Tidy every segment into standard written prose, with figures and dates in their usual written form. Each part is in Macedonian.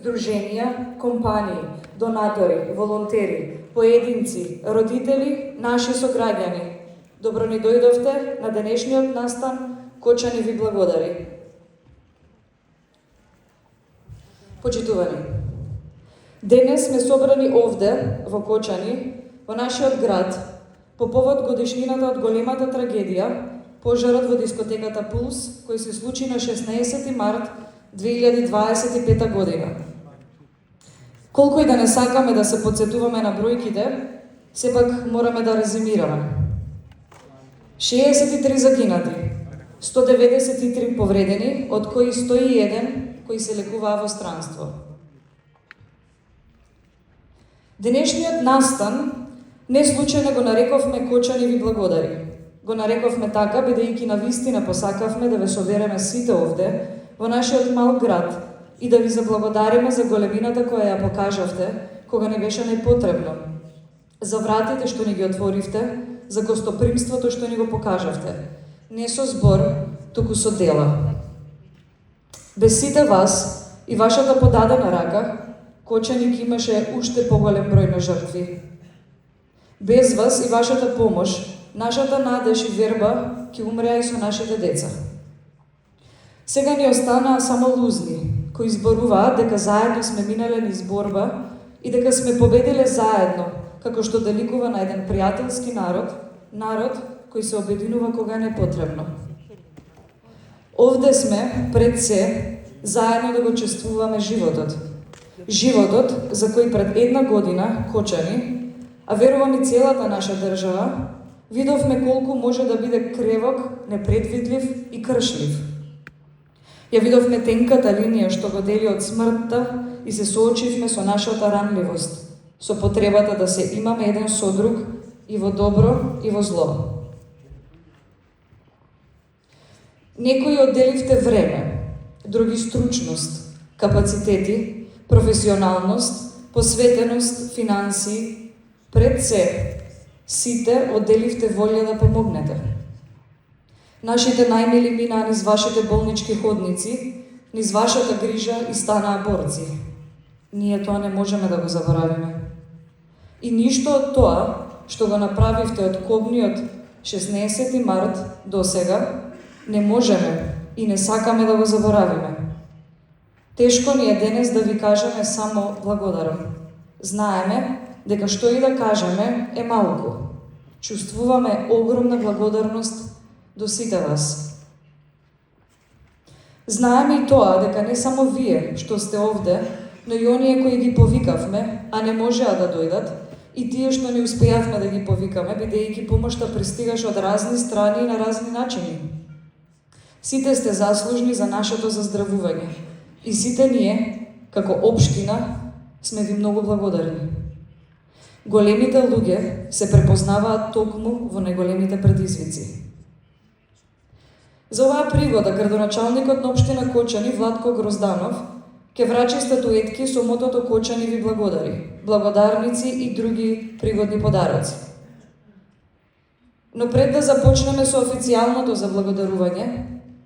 здруженија, компании, донатори, волонтери, поединци, родители, наши сограѓани, добро ни дојдовте на денешниот настан Кочани ви благодари. Почитувани, денес сме собрани овде, во Кочани, во нашиот град, по повод годишнината од големата трагедија, пожарот во дискотеката Пулс, кој се случи на 16 март 2025 година. Колку и да не сакаме да се подсетуваме на бројките, сепак мораме да резимираме. 63 загинати, 193 повредени, од кои 101 кои се лекуваа во странство. Денешниот настан не случајно го нарековме Кочани ви благодари. Го нарековме така бидејќи навистина посакавме да ве совереме сите овде во нашиот мал град и да ви заблагодариме за големината која ја покажавте кога не беше најпотребно, за вратите што ни ги отворивте, за гостопримството што ни го покажавте, не со збор, туку со дела. Без сите вас и вашата подадена рака, Кочани ќе имаше уште поголем број на жртви. Без вас и вашата помош, нашата надеж и верба ќе умреа и со нашите деца. Сега ни останаа само лузни, кои зборуваат дека заедно сме минале низ борба и дека сме победиле заедно, како што деликува на еден пријателски народ, народ кој се обединува кога не потребно. Овде сме, пред се, заедно да го чествуваме животот. Животот за кој пред една година, Кочани, а верувам и целата наша држава, видовме колку може да биде кревок, непредвидлив и кршлив. Ја видовме тенката линија што го дели од смртта и се соочивме со нашата ранливост, со потребата да се имаме еден со друг и во добро и во зло. Некои одделивте време, други стручност, капацитети, професионалност, посветеност, финансии, пред се, сите одделивте волја да помогнете. Нашите најмили минаа низ вашите болнички ходници, низ вашата грижа и станаа борци. Ние тоа не можеме да го заборавиме. И ништо од тоа што го направивте од кобниот 16 март до сега, не можеме и не сакаме да го заборавиме. Тешко ни е денес да ви кажеме само благодарам. Знаеме дека што и да кажеме е малку. Чувствуваме огромна благодарност до сите вас. Знаеме и тоа дека не само вие што сте овде, но и оние кои ги повикавме, а не можеа да дојдат, и тие што не успеавме да ги повикаме, бидејќи помошта пристигаше од разни страни и на разни начини. Сите сте заслужни за нашето заздравување. И сите ние, како општина, сме ви многу благодарни. Големите луѓе се препознаваат токму во најголемите предизвици. За оваа пригода, градоначалникот на општина Кочани, Владко Грозданов, ќе врачи статуетки со мотото Кочани ви благодари, благодарници и други пригодни подароци. Но пред да започнеме со официјалното заблагодарување,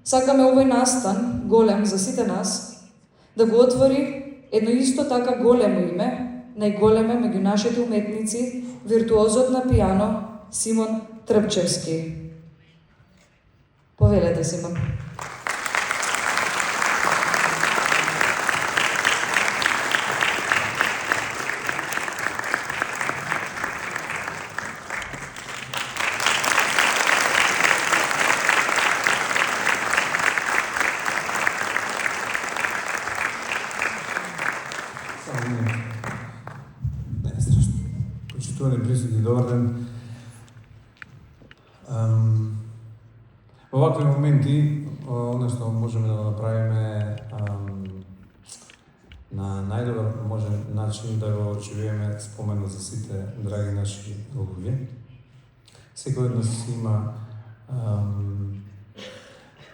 сакаме овој настан, голем за сите нас, да го отвори едно исто така големо име, најголеме меѓу нашите уметници, виртуозот на пијано Симон Трпчевски. Повелете, Симон. Почитувани присутни, добар ден. Во вакви моменти, оно што можеме да го направиме на најдобар можен начин да го очевиеме споменот за сите драги наши луѓе. Секој од нас има,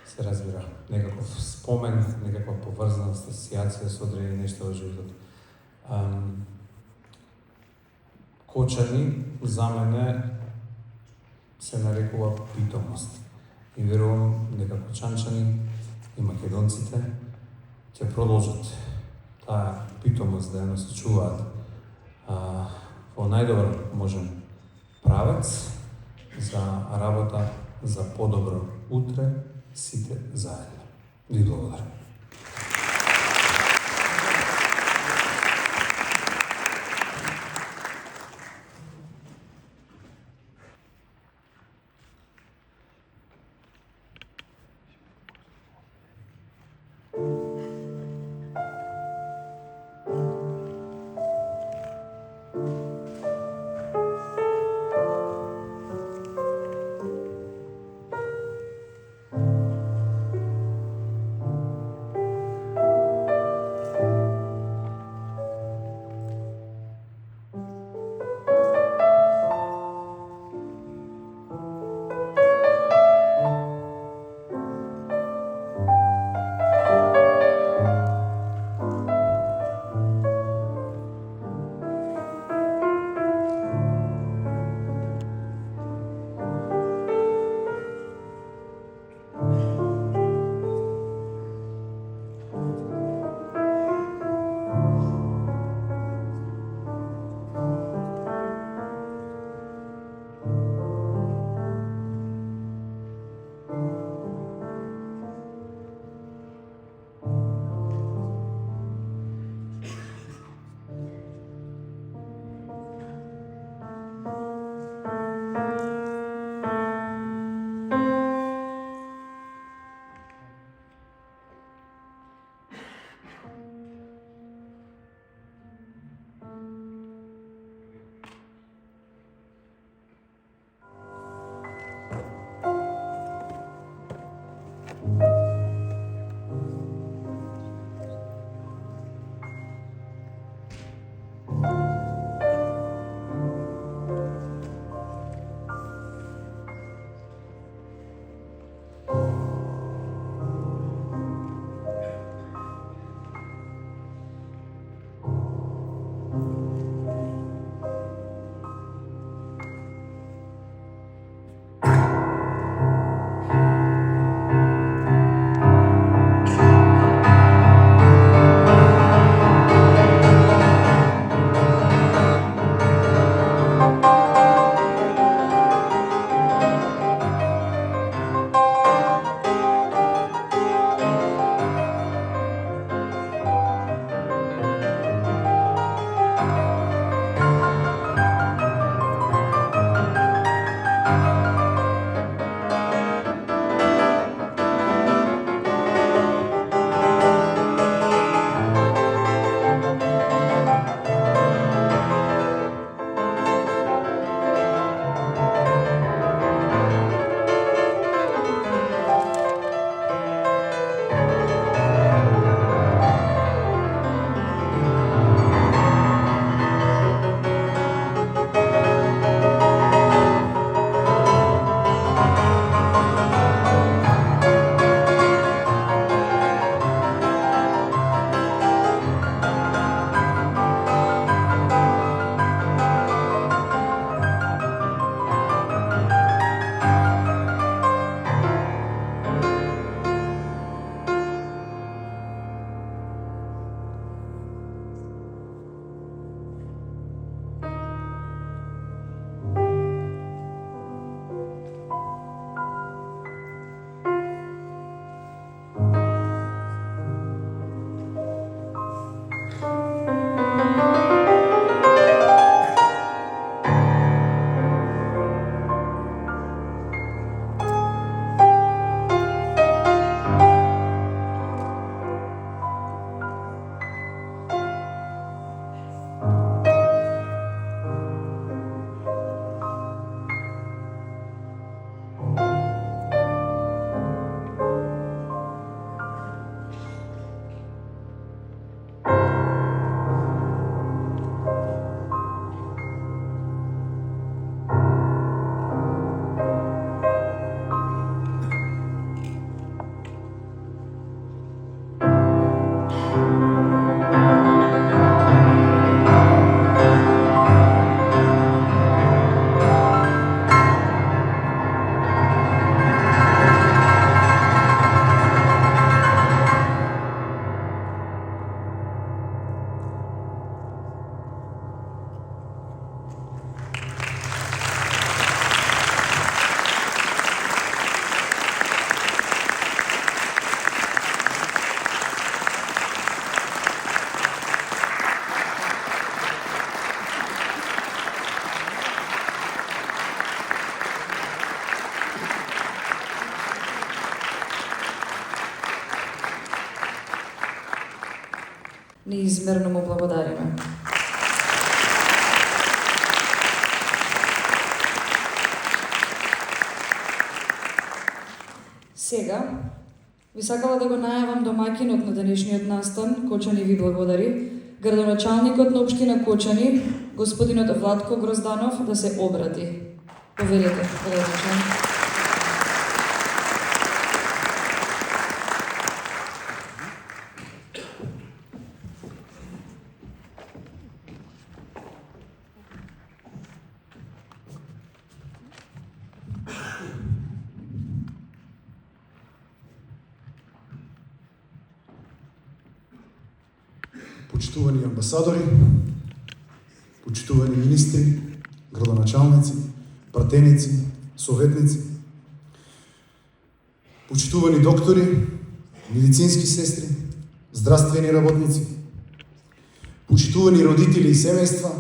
се разбира, некаков спомен, некаква поврзана асоциација со одредени нешта во животот. Кочани за мене се нарекува питомост. И верувам дека кочанчани и македонците ќе продолжат таа питомост да ја насочуваат во најдобар можен правец за работа за подобро утре сите заедно. Ви благодарам. неизмерно му благодариме. Сега, ви сакала да го најавам домаќинот на денешниот настан, Кочани ви благодари, градоначалникот на општина Кочани, господинот Владко Грозданов, да се обрати. Повелете, градоначалник. Почитувани амбасадори, почитувани министри, градоначалници, пратеници, советници, почитувани доктори, медицински сестри, здравствени работници, почитувани родители и семејства,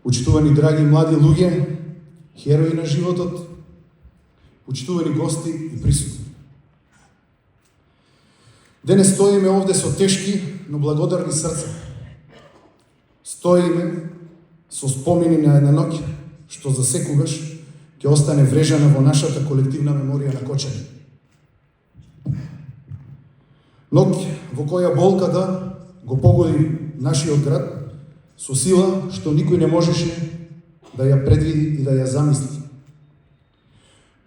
почитувани драги млади луѓе, херои на животот, почитувани гости и присутни. Денес стоиме овде со тешки, но благодарни срца. Стоиме со спомени на една ноќ, што за секогаш ќе остане врежана во нашата колективна меморија на Кочани. Ноќ во која болката го погоди нашиот град со сила што никој не можеше да ја предвиди и да ја замисли.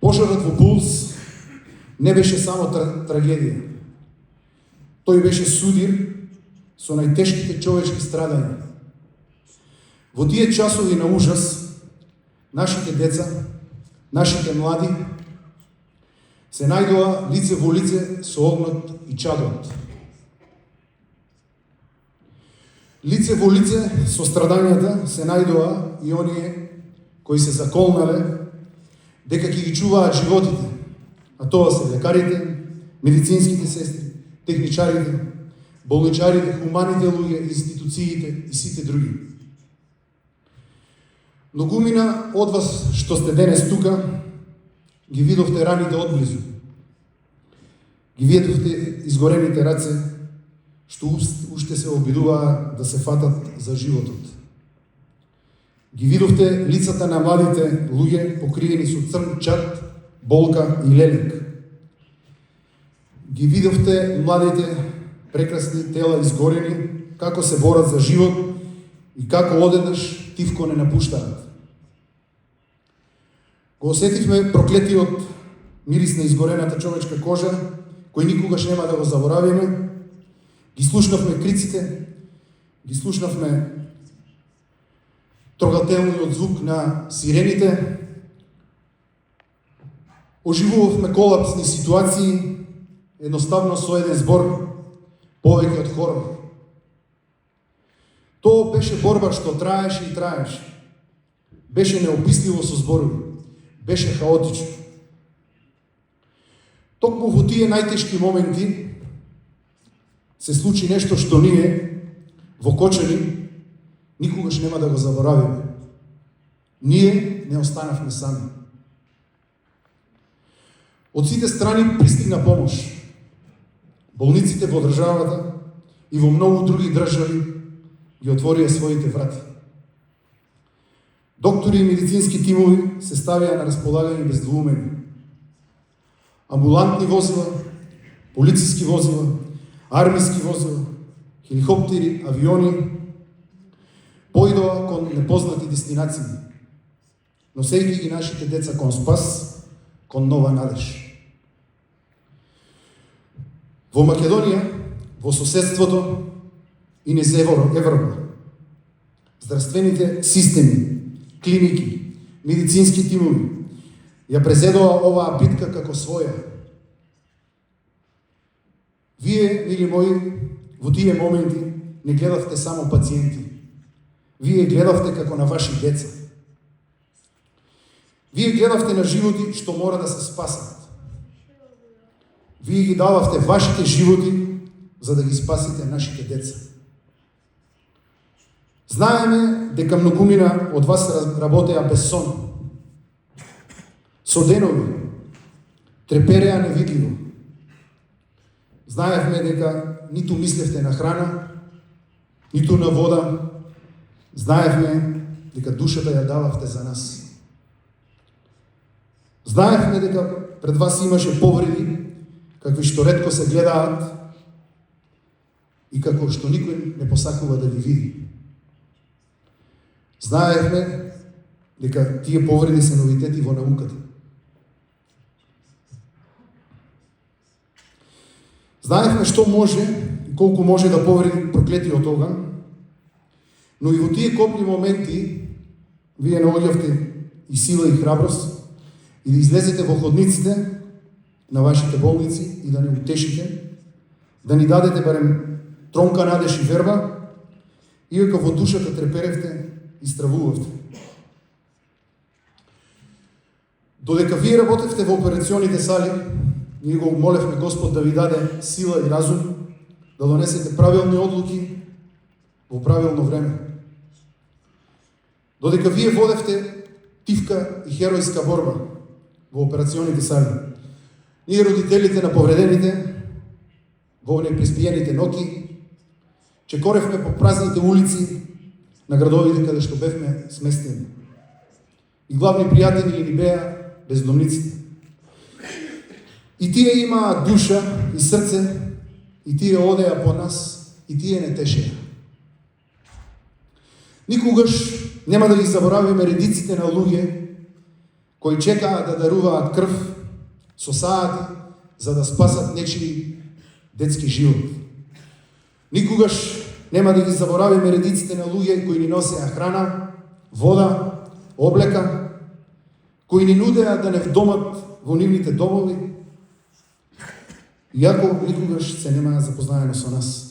Пожарот во Пулс не беше само трагедија. Тој беше судир со најтешките човечки страдања. Во тие часови на ужас, нашите деца, нашите млади, се најдоа лице во лице со огнот и чадот. Лице во лице со страдањата се најдоа и оние кои се заколнале дека ќе ги чуваат животите, а тоа се лекарите, медицинските сестри, техничарите, болничарите, хуманите луѓе, институциите и сите други. Многумина од вас што сте денес тука, ги видовте раните одблизу. Ги видовте изгорените раце, што уште се обидуваа да се фатат за животот. Ги видовте лицата на младите луѓе покриени со црн чад, болка и лелек. Ги видовте младите прекрасни тела изгорени, како се борат за живот и како одеднаш тивко не напуштаат. Го осетивме проклетиот мирис на изгорената човечка кожа, кој никогаш нема да го заборавиме. Ги слушнавме криците, ги слушнавме трогателниот звук на сирените, оживувавме колапсни ситуации, едноставно со еден збор, повеќе од хорор. Тоа беше борба што траеше и траеше. Беше неописливо со зборови. Беше хаотично. Токму во тие најтешки моменти се случи нешто што ние во Кочани никогаш нема да го заборавиме. Ние не останавме сами. Од сите страни пристигна помош. Болниците во државата и во многу други држави ги отворија своите врати. Доктори и медицински тимови се ставија на располагање без двоумење. Амбулантни возила, полициски возила, армиски возила, хеликоптери, авиони поидоа кон непознати дестинации, носејќи ги нашите деца кон спас, кон нова надеж. Во Македонија, во соседството и низ Европа, здравствените системи, клиники, медицински тимови ја презедоа оваа битка како своја. Вие, мили мои, во тие моменти не гледавте само пациенти. Вие гледавте како на ваши деца. Вие гледавте на животи што мора да се спасат. Вие ги дававте вашите животи за да ги спасите нашите деца. Знаеме дека многумина од вас работеа без сон. Со денови трепереа невидливо. Знаевме дека ниту мислевте на храна, ниту на вода. Знаевме дека душата ја дававте за нас. Знаевме дека пред вас имаше повреди, какви што ретко се гледаат и како што никој не посакува да ги види. Знаевме дека тие повреди се новитети во науката. Знаевме што може и колку може да повреди проклетиот оган, но и во тие копни моменти вие наоѓавте и сила и храброст и да излезете во ходниците на вашите болници и да не утешите, да ни дадете барем тронка надеж и верба, иако во душата треперевте и стравувавте. Додека вие работевте во операционите сали, ние го молевме Господ да ви даде сила и разум, да донесете правилни одлуки во правилно време. Додека вие водевте тивка и херојска борба во операционите сали, ние родителите на повредените во неприспиените ноќи чекоревме по празните улици на градовите каде што бевме сместени. И главни пријатели ни беа бездомниците. И тие имаа душа и срце, и тие одеа по нас, и тие не тешеа. Никогаш нема да ги заборавиме редиците на луѓе кои чекаат да даруваат крв со саати за да спасат нечии детски живот. Никогаш нема да ги заборавиме редиците на луѓе кои ни носеа храна, вода, облека, кои ни нудеа да не вдомат во нивните домови, иако никогаш се нема запознаено со нас.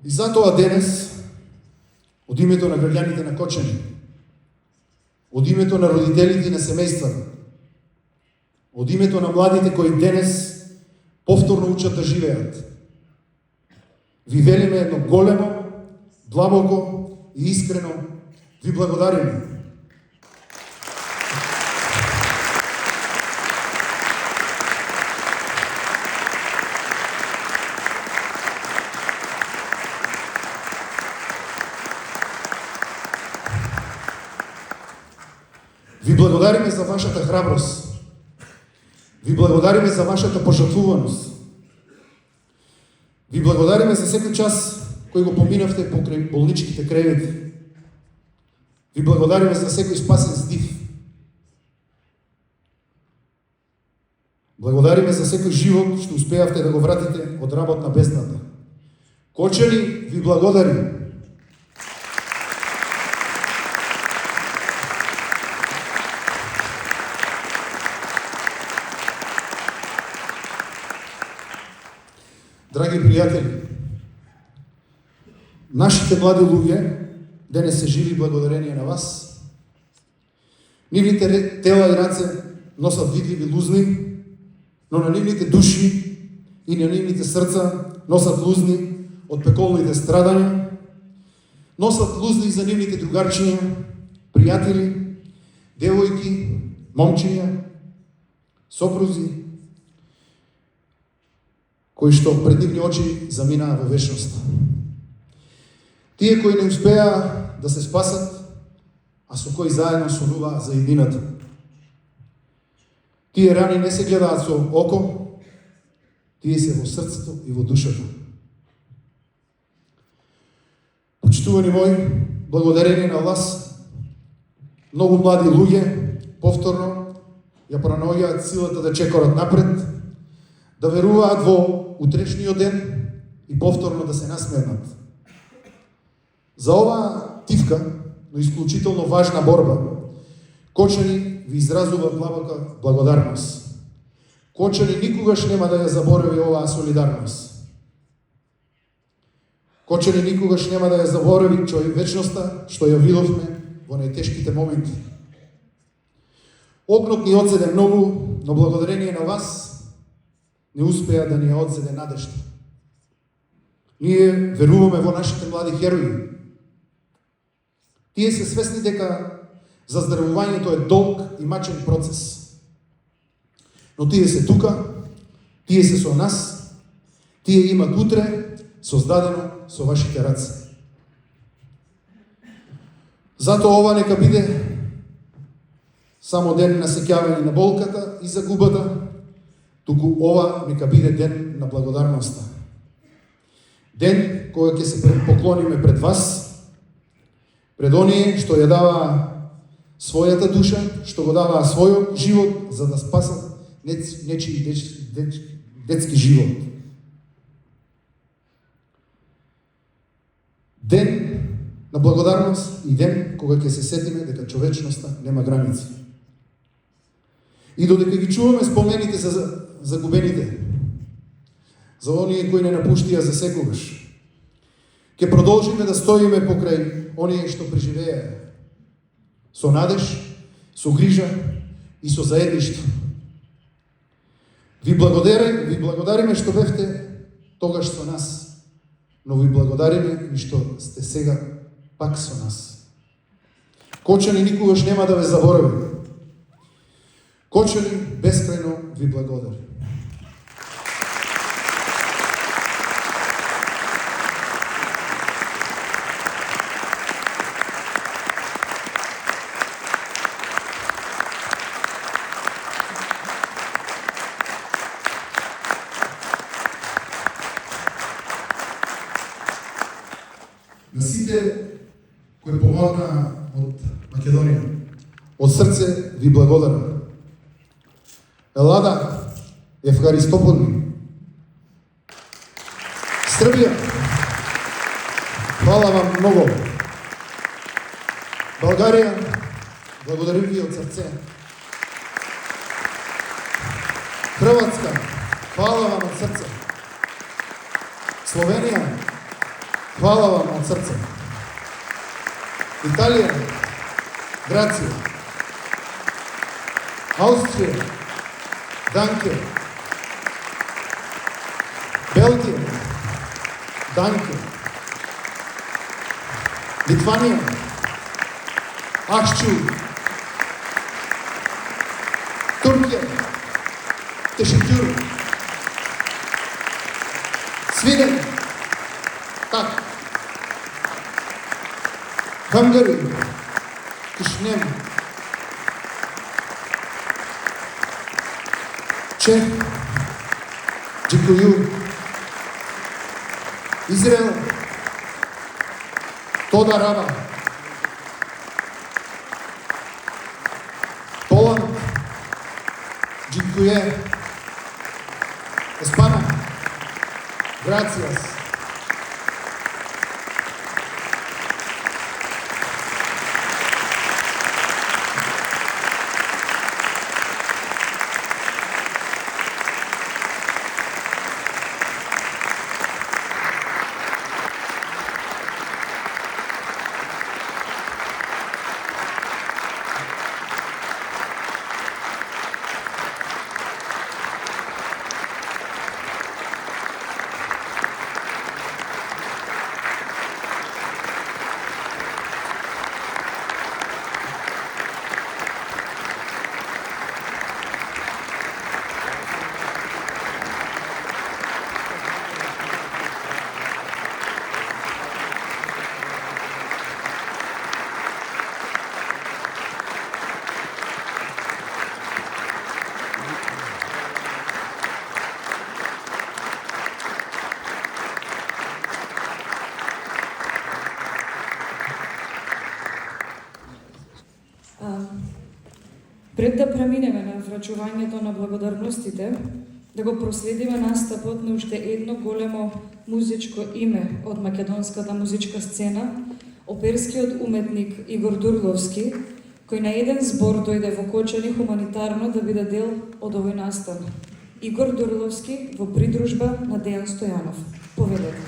И затоа денес, од името на граѓаните на Кочани, од името на родителите и на семејствата, од името на младите кои денес повторно учат да живеат, ви велиме едно големо, длабоко и искрено ви благодариме. Ви благодариме за вашата храброст. Ви благодариме за вашата пожртвуваност. Ви благодариме за секој час кој го поминавте покрај болничките кревети. Ви благодариме за секој спасен здив. Благодариме за секој живот што успеавте да го вратите од работ на бездната. Кочани, ви благодариме. Драги пријатели, нашите млади луѓе денес се живи благодарение на вас. Нивните тела и раце носат видливи лузни, но на нивните души и на нивните срца носат лузни од пеколните страдања, носат лузни за нивните другарчиња, пријатели, девојки, момчиња, сопрузи, кои што пред нивни очи заминаа во вечност. Тие кои не успеа да се спасат, а со кои заедно сонуваа за иднината. Тие рани не се гледаат со око, тие се во срцето и во душата. Почитувани мои, благодарение на вас, многу млади луѓе повторно ја пронаоѓаат силата да чекорат напред, да веруваат во утрешниот ден и повторно да се насмејнат. За оваа тивка, но исклучително важна борба, Кочани ви изразува длабока благодарност. Кочани никогаш нема да ја заборави оваа солидарност. Кочани никогаш нема да ја заборави вечноста што ја видовме во најтешките моменти. Огнот ни одзеде многу, но благодарение на вас не успеа да ни ја одзеде надежда. Ние веруваме во нашите млади херои. Тие се свесни дека заздравувањето е долг и мачен процес. Но тие се тука, тие се со нас тие имат утре создадено со вашите раце. Затоа ова нека биде само ден на сеќавање на болката и загубата, туку ова нека биде ден на благодарноста. Ден кога ќе се поклониме пред вас, пред оние што ја дава својата душа, што го дава својот живот за да спасат нечии детски живот. Ден на благодарност и ден кога ќе се сетиме дека човечноста нема граници. И додека ги чуваме спомените за загубените, за оние кои не напуштија за секогаш, ќе продолжиме да стоиме покрај оние што преживееа со надеж, со грижа и со заедништво. Ви благодариме што бевте тогаш со нас, но ви благодариме и што сте сега пак со нас. Кочани никогаш нема да ве заборави. Кочани бескрајно ви благодари. На сите кои помогнаа од Македонија, од срце ви благодарам. Елада Евхаристополи, Србија, хвала вам многу. Българија, благодарим ви од срце. Хрватска, хвала вам од срце. Словенија, хвала вам од срце. Италија, грација. Австрија, данке. Белгија, данке. Литванија, ахчу. Туркија, тешекјур. Свиден, так. Хангари, Кишнем. Чех, Джикујур, Израел, Тода Раба, Поланд, Джикује, Еспана, Грацијас. Пред да преминеме на врачувањето на благодарностите, да го проследиме настапот на уште едно големо музичко име од македонската музичка сцена, оперскиот уметник Игор Дурловски, кој на еден збор дојде во Кочани хуманитарно да биде дел од овој настан. Игор Дурловски во придружба на Дејан Стојанов. Повелете.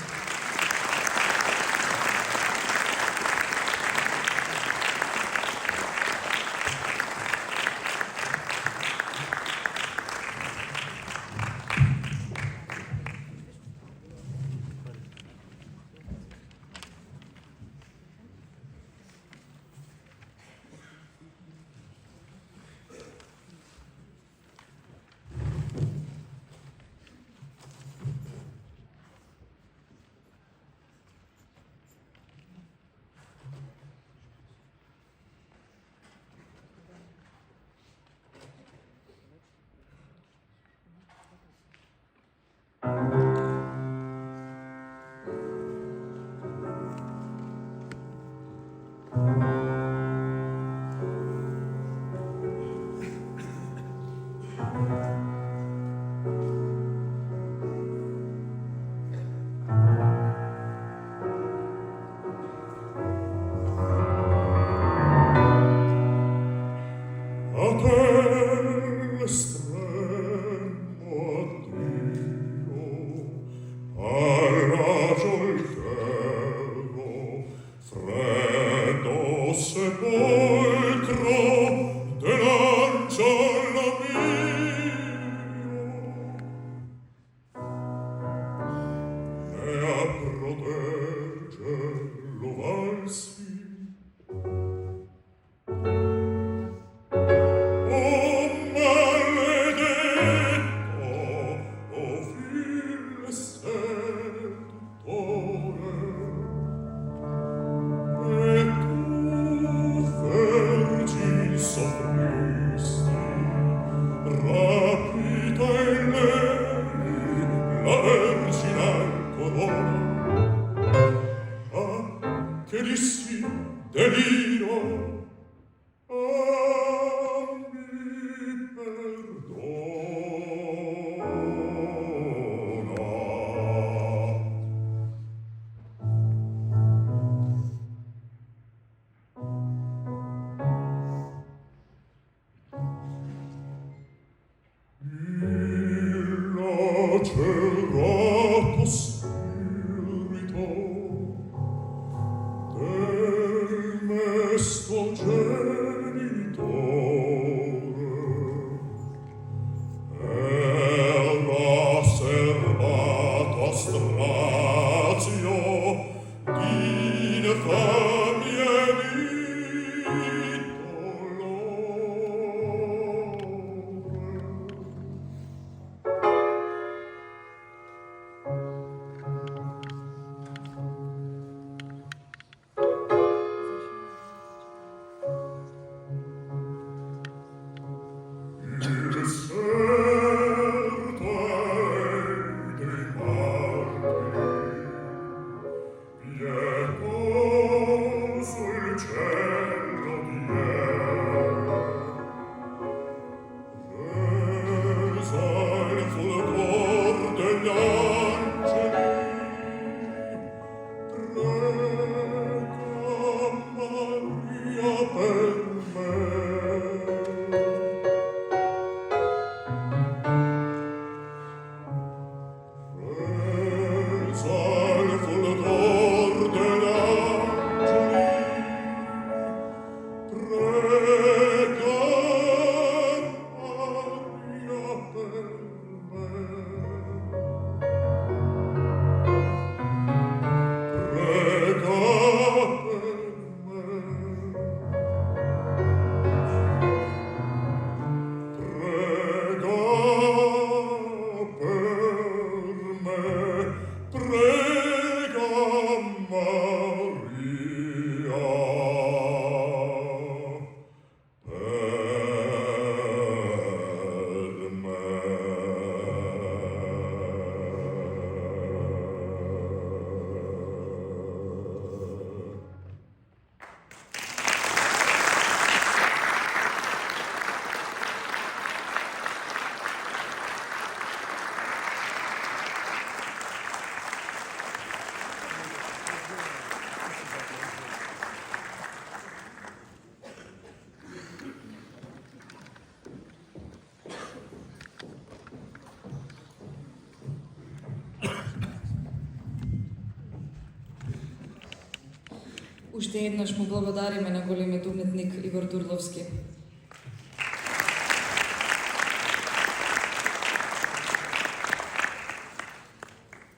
Уште еднаш му благодариме на големиот уметник Игор Дурловски.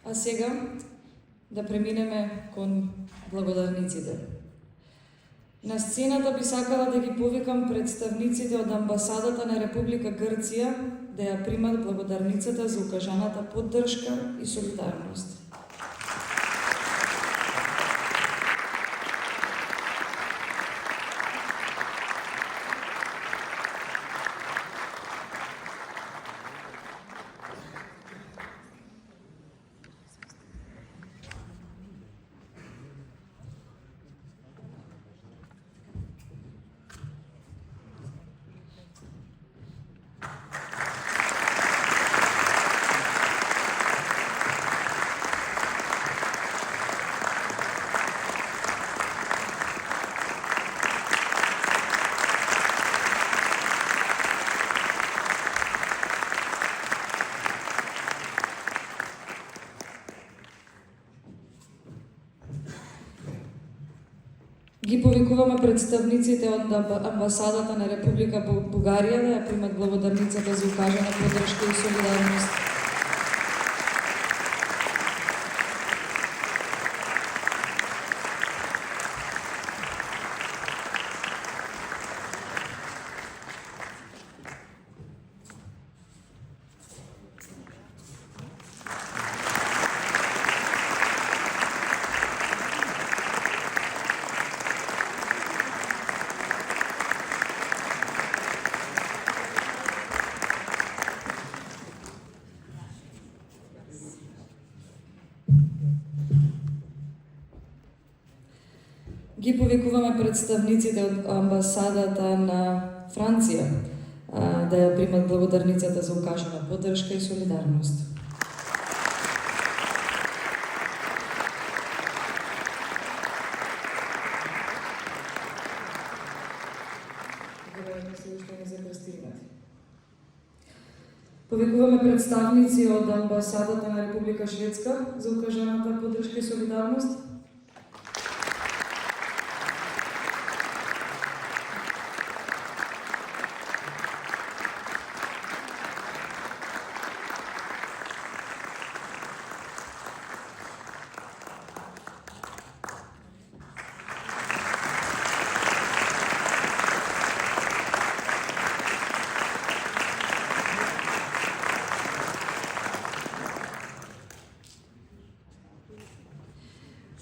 А сега да преминеме кон благодарниците. На сцената би сакала да ги повикам представниците од амбасадата на Република Грција да ја примат благодарницата за укажаната поддршка и солидарност. Ги повикуваме представниците од амбасадата на Република Бугарија да ја примат благодарницата за укажана поддршка и солидарност. Ги повикуваме представниците од амбасадата на Франција да ја примат благодарницата за укажана поддршка и солидарност. Повикуваме представници од амбасадата на Република Шведска за укажаната поддршка и солидарност.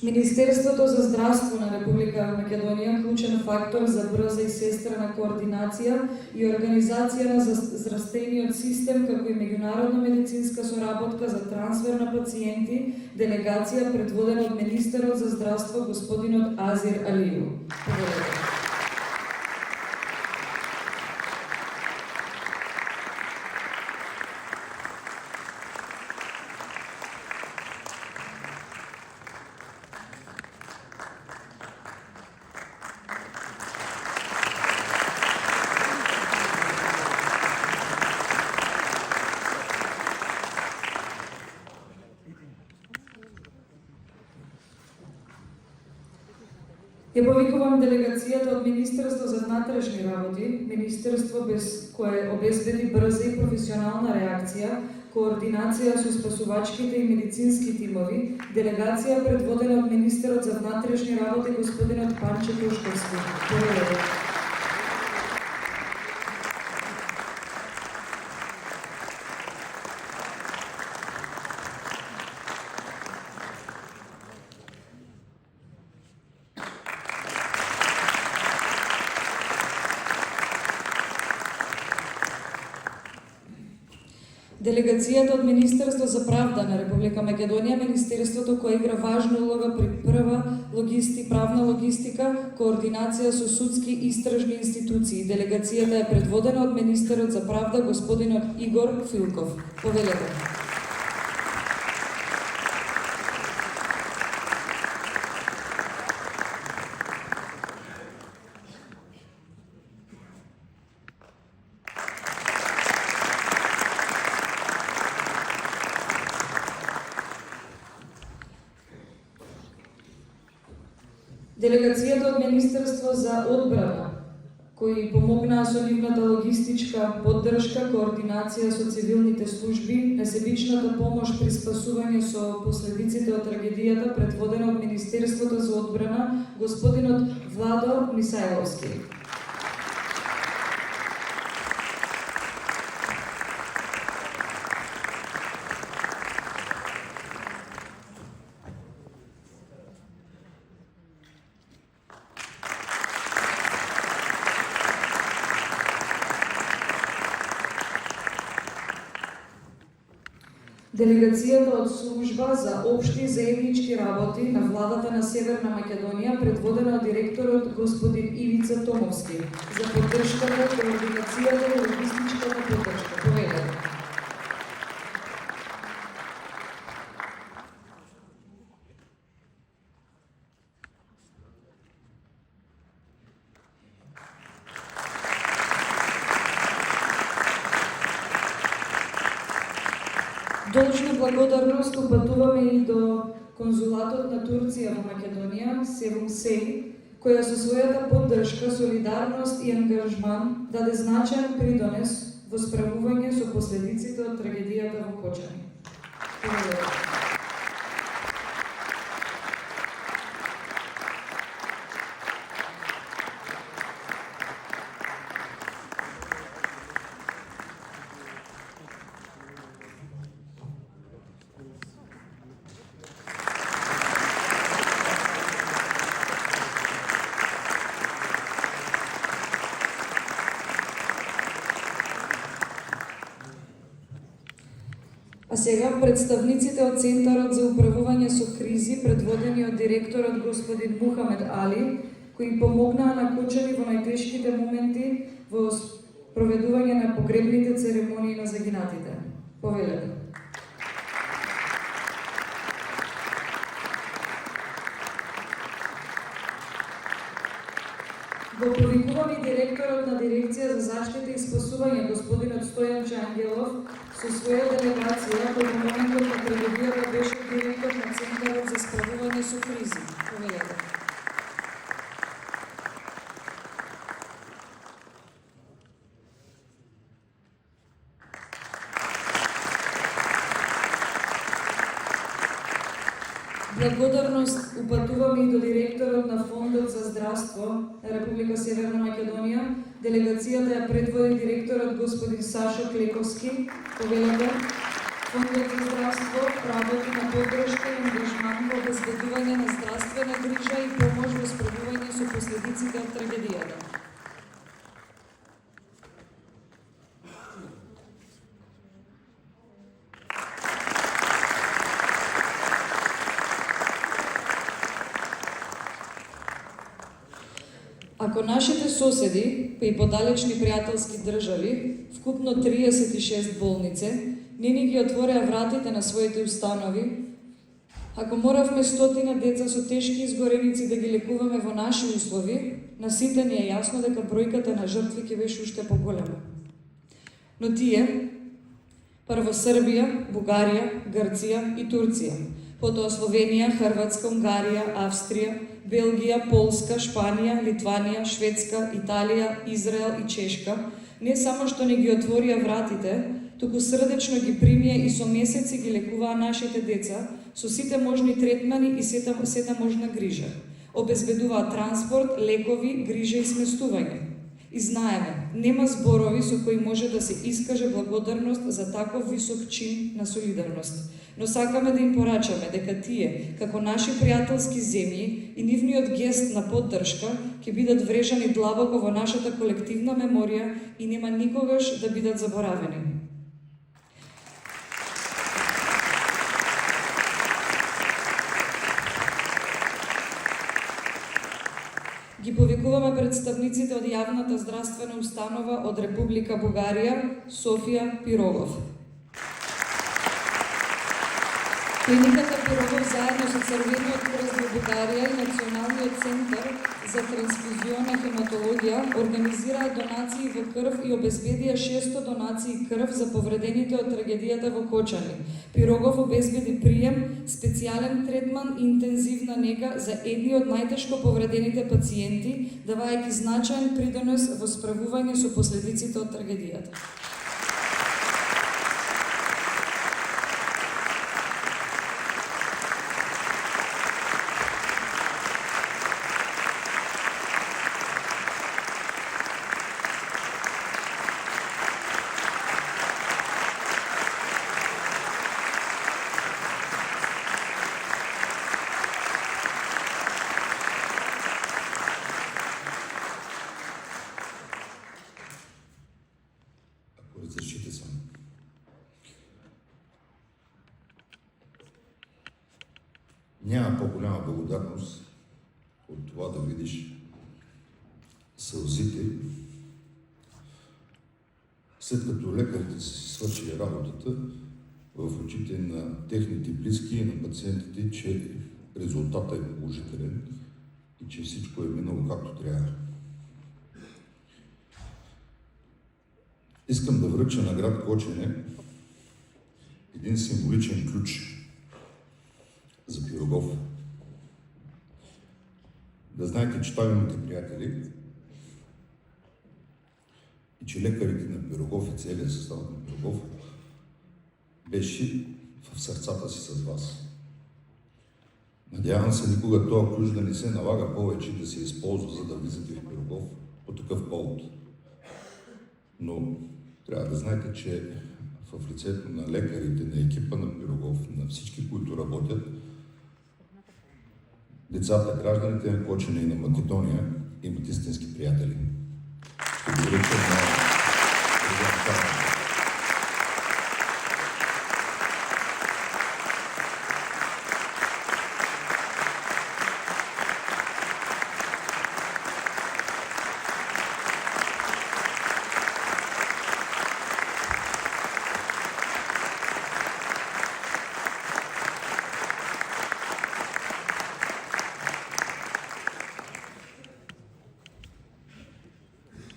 Министерството за здравство на Република Македонија клучен фактор за брза и сестрена координација и организација на здравствениот систем како и меѓународна медицинска соработка за трансфер на пациенти, делегација предводена од министерот за здравство господинот Азир Алију. Ја повикувам делегацијата од Министерство за внатрешни работи, министерство без кое обезбеди брза и професионална реакција, координација со спасувачките и медицински тимови, делегација предводена од министерот за внатрешни работи господинот Панче Тошковски. Делегацијата од Министерство за правда на Република Македонија, министерството кое игра важна улога при правна логистика, координација со судски истражни институции. Делегацијата е предводена од министерот за правда господинот Игор Филков. Повелете. Делегацијата од Министерство за одбрана, кои помогнаа со нивната логистичка поддршка, координација со цивилните служби, несебичната помош при спасување со последиците од трагедијата, предводена од Министерството за одбрана, господинот Владо Мисајловски. Делегацијата од служба за општи заеднички работи на владата на Северна Македонија, предводена од директорот господин Ивица Томовски, за поддршката, координацијата и логистичката поддршка. Повелете. Должна благодарност упатуваме и до конзулатот на Турција во Македонија, Севум Сей, која со својата поддршка, солидарност и ангажман даде значаен придонес во справување со последиците од трагедијата во Кочани. А сега представниците од Центарот за управување со кризи, предводени од директорот господин Мухамед Али, кои им помогнаа на Кочани во најтешките моменти во проведување на погребните церемонии на загинатите. Повелете. Го повикувам и директорот на Дирекција за заштита и спасување, господинот Стојан Чангелов, со своја делегација, кој во моментот на трагедијата беше директор на Центарот за справување со кризи. Повелете. Благодарност упатуваме и до директорот на Фондот за здравство на Република Северна Македонија. Делегацијата ја предводи директорот господин Сашо Клековски. Повелете. Фондот за здравство работи на поддршка и ангажман во обезбедување на здравствена грижа и помош во справување со последиците од трагедијата. Ако нашите соседи, па и подалечни пријателски држави, вкупно 36 болници, не ни ги отвореа вратите на своите установи, ако моравме стотина деца со тешки изгореници да ги лекуваме во наши услови, на сите ни е јасно дека бројката на жртви ќе беше уште поголема. Но тие, прво Србија, Бугарија, Грција и Турција, потоа Словенија, Хрватска, Унгарија, Австрија, Белгија, Полска, Шпанија, Литванија, Шведска, Италија, Израел и Чешка, не само што не ги отворија вратите, туку срдечно ги примија и со месеци ги лекуваа нашите деца со сите можни третмани и сета можна грижа. Обезбедуваа транспорт, лекови, грижа и сместување. И знаеме, нема зборови со кои може да се искаже благодарност за таков висок чин на солидарност. Но сакаме да им порачаме дека тие, како наши пријателски земји и нивниот гест на поддршка, ќе бидат врежани длабоко во нашата колективна меморија и нема никогаш да бидат заборавени. Ги повикуваме представниците од јавната здравствена установа од Република Бугарија, Софија Пирогов. Клиниката Пирогов заедно со Црвениот крст во Бугарија и Националниот центар за трансфузиона хематологија организираа донации во крв и обезбедија 600 донации крв за повредените од трагедијата во Кочани. Пирогов обезбеди прием, специјален третман и интензивна нега за едни од најтешко повредените пациенти, давајќи значаен придонес во справување со последиците од трагедијата. Разрешите само. Няма по-голяма благодарност от това да видиш сълзите, след като лекарите са си свършили работата в очите на техните близки и на пациентите, че резултатът е положителен и че всичко е минало както трябва. Искам да връча на град Кочане един символичен ключ за Пирогов. Да знаете, че той имате приятели и че лекарите на Пирогов и целият състав на Пирогов беше в сърцата си с вас. Надявам се никога този ключ да не се налага повече да се използва, за да влизате в Пирогов по такъв повод. Но трябва да знаете, че в лицето на лекарите, на екипа на Пирогов, на всички, които работят, децата, гражданите на Кочина и на Македония имат истински приятели. Ще го реча на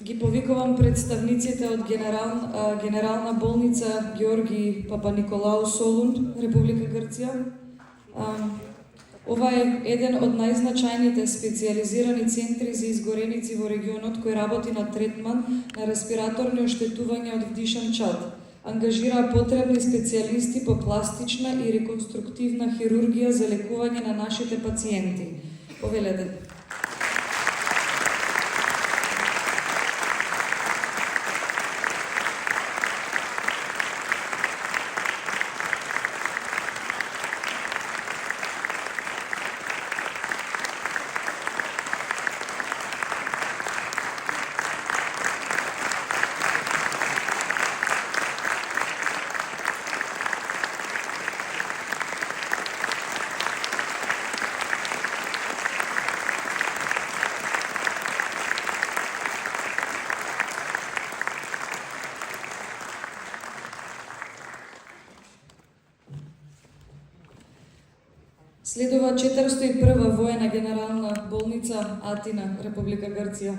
Ги повикувам представниците од Генерална болница Георги Папаниколау Солун, Република Грција. Ова е еден од најзначајните специјализирани центри за изгореници во регионот кој работи на третман на респираторни оштетувања од вдишан чад. Ангажира потребни специјалисти по пластична и реконструктивна хирургија за лекување на нашите пациенти. Повелете. Следува 401 воена генерална болница Атина, Република Грција.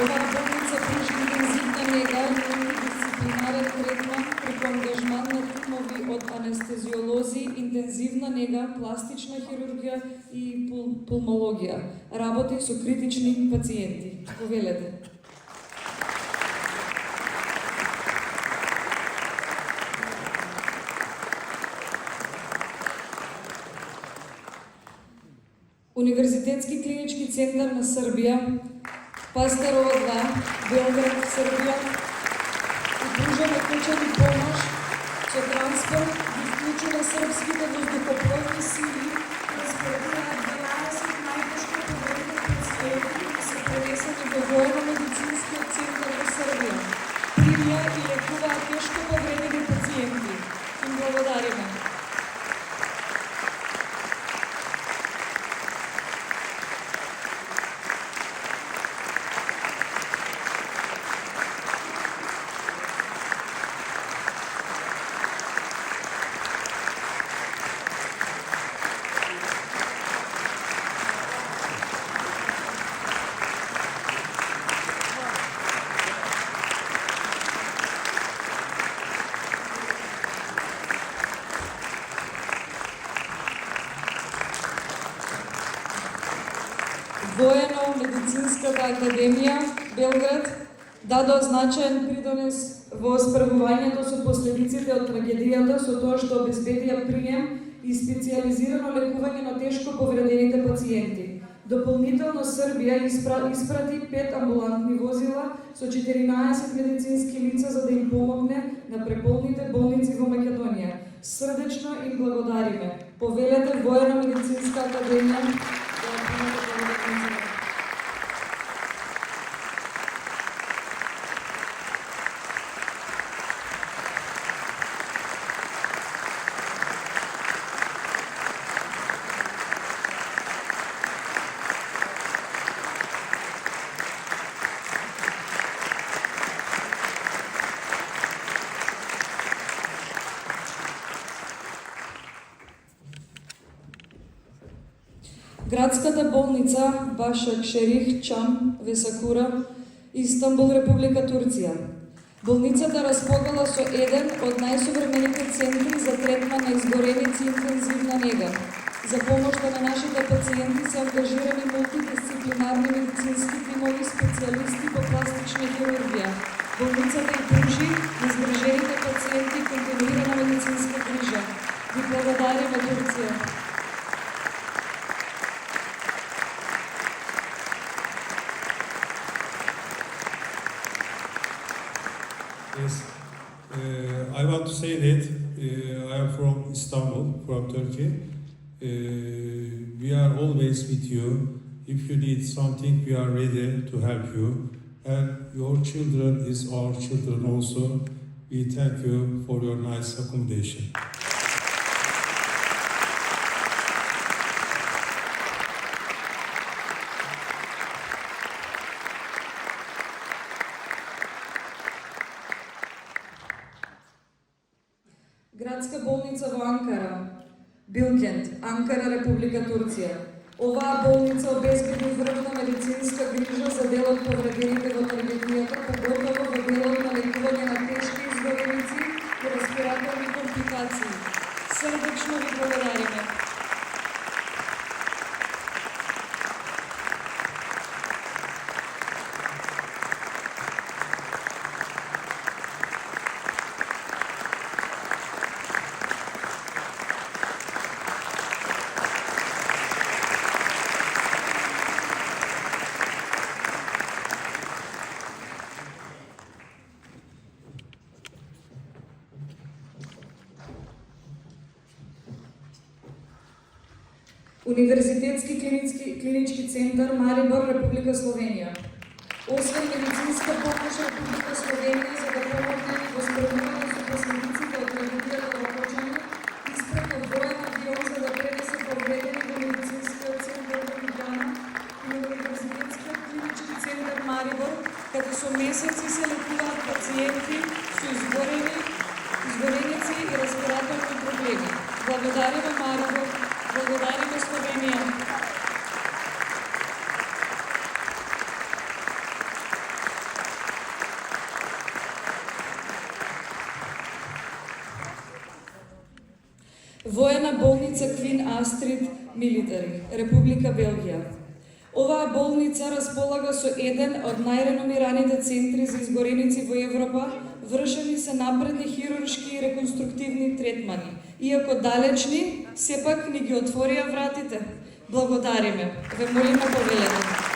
Оваа болница пружи интензивна нега и мултидисциплинарен третман преку ангажман на тимови од анестезиолози, интензивна нега, пластична хирургија и пулмологија. Работи со критични пациенти. Повелете. Универзитетски клинички центар на Србија, Пастерова 2, Белград, Србија, упружа мекучени помош со транспорт, ги вклучува српските воздухопловни сили, транспортираат 12 најтешко повредени пациенти и се пренесени во военно-медицинскиот центар во Србија. Примја и лекуваат тешко повредени пациенти. Им благодариме. Военно-медицинската академија Белград дадо значаен придонес во справувањето со последиците од трагедијата со тоа што обезбедија прием и специјализирано лекување на тешко повредените пациенти. Дополнително Србија испрати 5 амбулантни возила со 14 медицински лица за да им помогне на преполните болници во Македонија. Срдечно им благодариме. Повелете Военно-медицинска академија да помогне. Градската болница Башак Шерих Чам Весакура, Истанбул, Република Турција. Болницата располагала со еден од најсовремените центри за третман на изгореници и интензивна нега. За помошта на нашите пациенти се ангажирани мултидисциплинарни медицински тимови специјалисти по пластична хирургија. Болницата и пружи на згрижените пациенти континуирана медицинска грижа. Ви благодариме, Турција. Yes, I want to say that I am from Istanbul, from Turkey. We are always with you. If you need something, we are ready to help you. And your children is our children also. We thank you for your nice accommodation. Градска болница во Анкара, Билкент, Анкара, Република Турција. Оваа болница обезбеди врвна медицинска грижа за дел од повредените во трагедијата, поготово во делот на лекување на тешки изгореници и респираторни компликации. Срдечно ви благодариме. Универзитетски клинички центар Марибор, Република Словенија. Освен медицинска помош Република Словенија за да помогне во справување со последиците од трагедијата во Кочани, испрати одвоен авион за да пренесе повредени во медицинскиот центар во Ljubljana и Универзитетскиот клинички центар Марибор, каде со месеци се лекуваат пациенти со изгореници и респираторни проблеми. Благодариме Марибор, благодариме Словенија. Воена болница Квин Астрид Милитари, Република Белгија. Оваа болница располага со еден од најреномираните центри за изгореници во Европа, вршени се напредни хируршки и реконструктивни третмани. Иако далечни, сепак ни ги отворија вратите. Благодариме. Ве молиме повелете.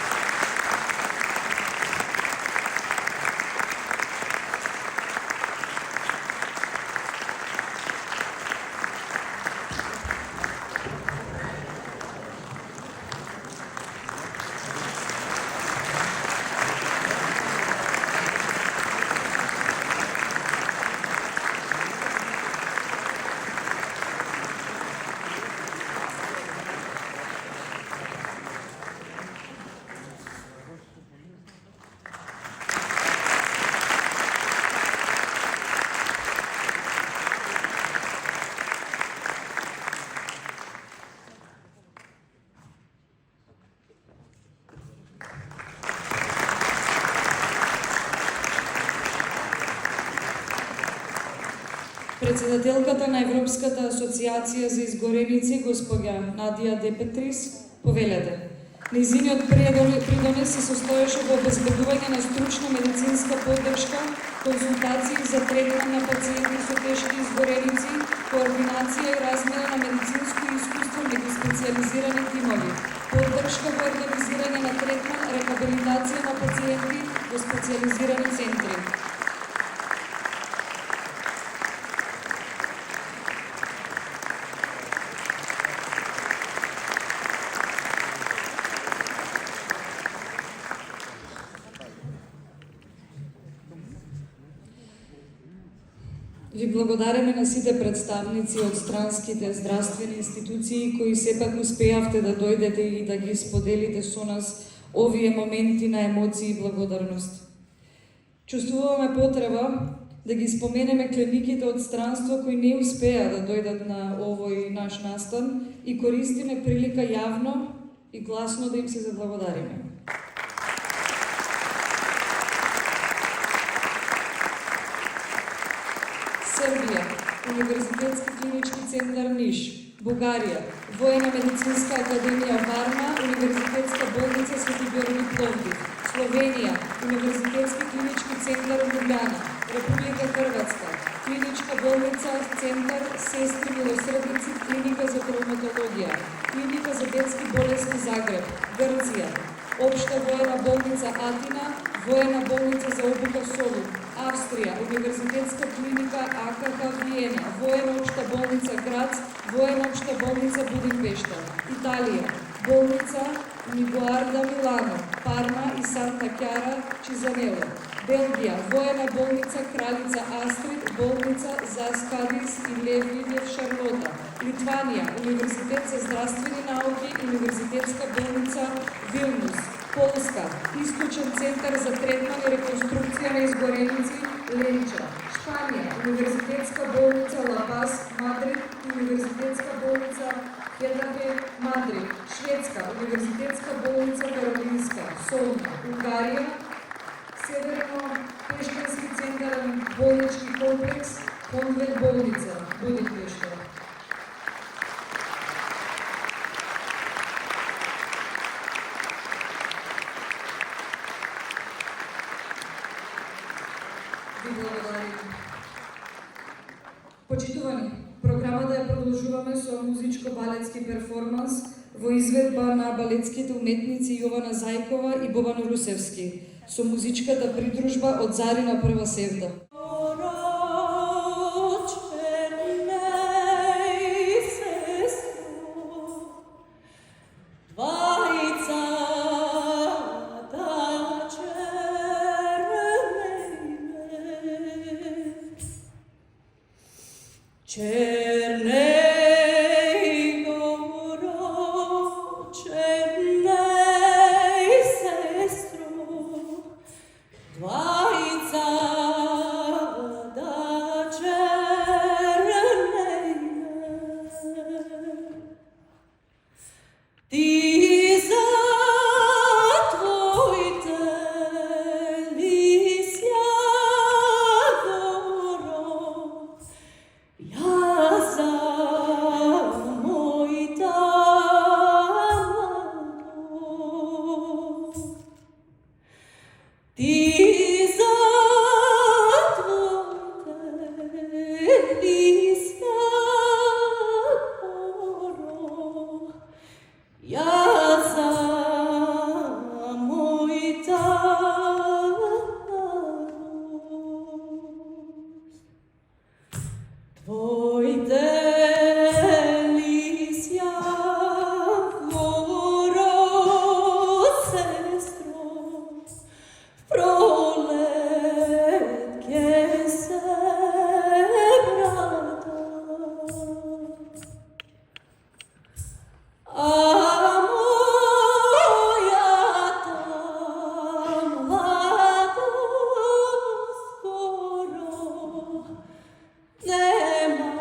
Председателката на Европската асоциација за изгореници, госпоѓа Надија Депетрис, повелете. Низиниот придонес се состоеше во обезбедување на стручна медицинска поддршка, консултации за третман на пациенти со тешки изгореници, координација и размена на медицинско искуство меѓу специјализирани тимови, поддршка во организирање на третман, рехабилитација на пациенти во специјализирани центри. Ви благодариме на сите представници од странските здравствени институции кои сепак успеавте да дојдете и да ги споделите со нас овие моменти на емоции и благодарност. Чувствуваме потреба да ги споменеме клиниките од странство кои не успеа да дојдат на овој наш настан и користиме прилика јавно и гласно да им се заблагодариме. Србија, Универзитетски клинички центар Ниш, Бугарија, Воена медицинска академија Варна, Универзитетска болница Свети Георги Пловдив, Словенија, Универзитетски клинички центар Ljubljana, Република Хрватска, Клиничка болница Центар Сестри милосрдници, Клиника за травматологија, Клиника за детски болести Загреб, Грција, Општа воена болница Атина, Воена болница за обука Солун, Австрија, Универзитетска клиника АКХ Виена, Воена општа болница Грац, Воена општа болница Будимпешта, Италија, болница Нигуарда Милано, Парма и Санта Кјара Чизанело, Белгија, Воена болница Кралица Астрид, болница за Скадис и Левлиев Шарлота, Литванија, Универзитет за здравствени науки, Универзитетска болница Вилнус, Полска, Исклучен центар за третман и реконструкција на изгореници Ленича, Шпанија, Универзитетска болница Ла Пас, Мадрид, Универзитетска болница Хетафе, Мадрид, Шведска, Универзитетска болница Каролинска, Солна, Унгарија, Северно-Пешкански центарен болнички комплекс, Конвент болница, Будимпешта. Почитувани, програмата ја продолжуваме со музичко-балетски перформанс во изведба на балетските уметници Јована Зајкова и Бобан Русевски со музичката придружба од Зарина Прва Севда. Nema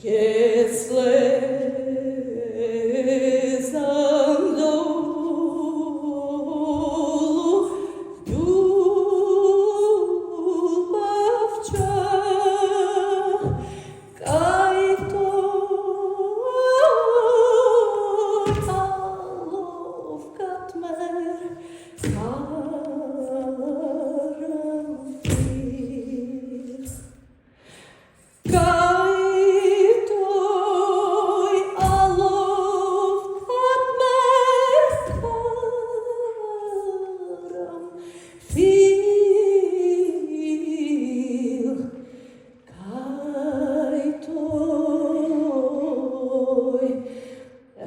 che slezando ljubavča kaj to talovkat mer paramtir kaj toj alovkat mer paramtir kaj toj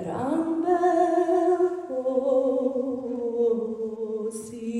rambel posilo.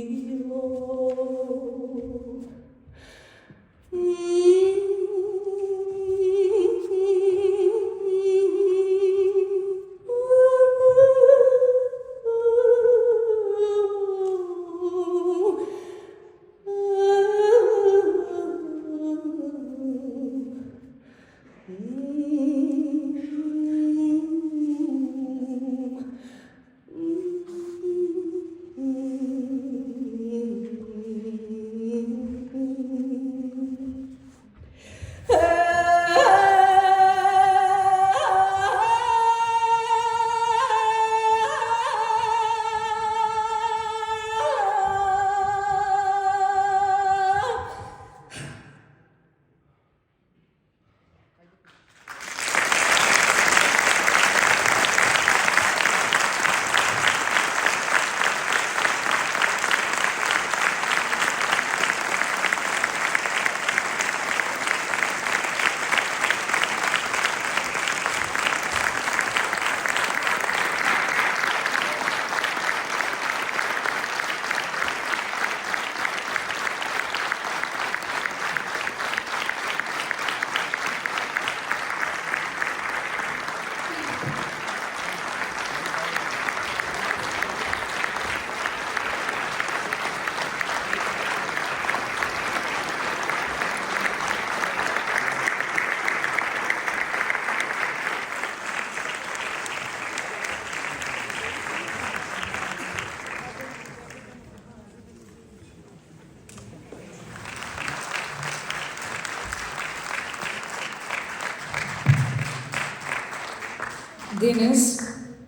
Денес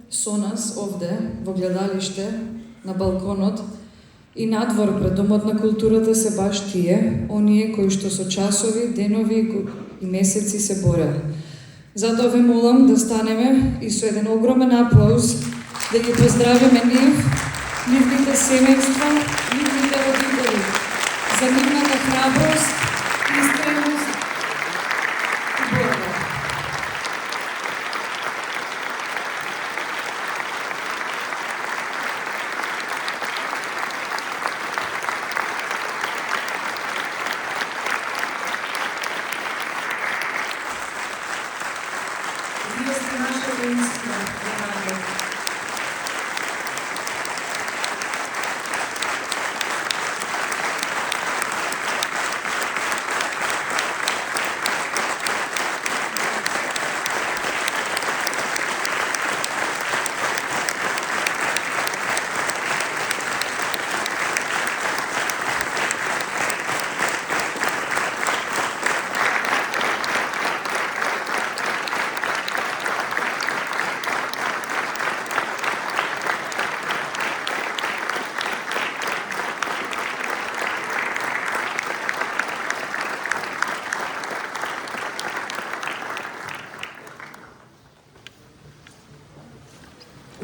со нас овде во гледалиште на балконот и надвор пред Домот на културата се баш тие, оние кои што со часови, денови и месеци се бореле. Затоа ве молам да станеме и со еден огромен аплауз да ги поздравиме нивните семејства, нивните родители за нивната храброст, искреност и борба. Вие сте нашата искра, Јанадо.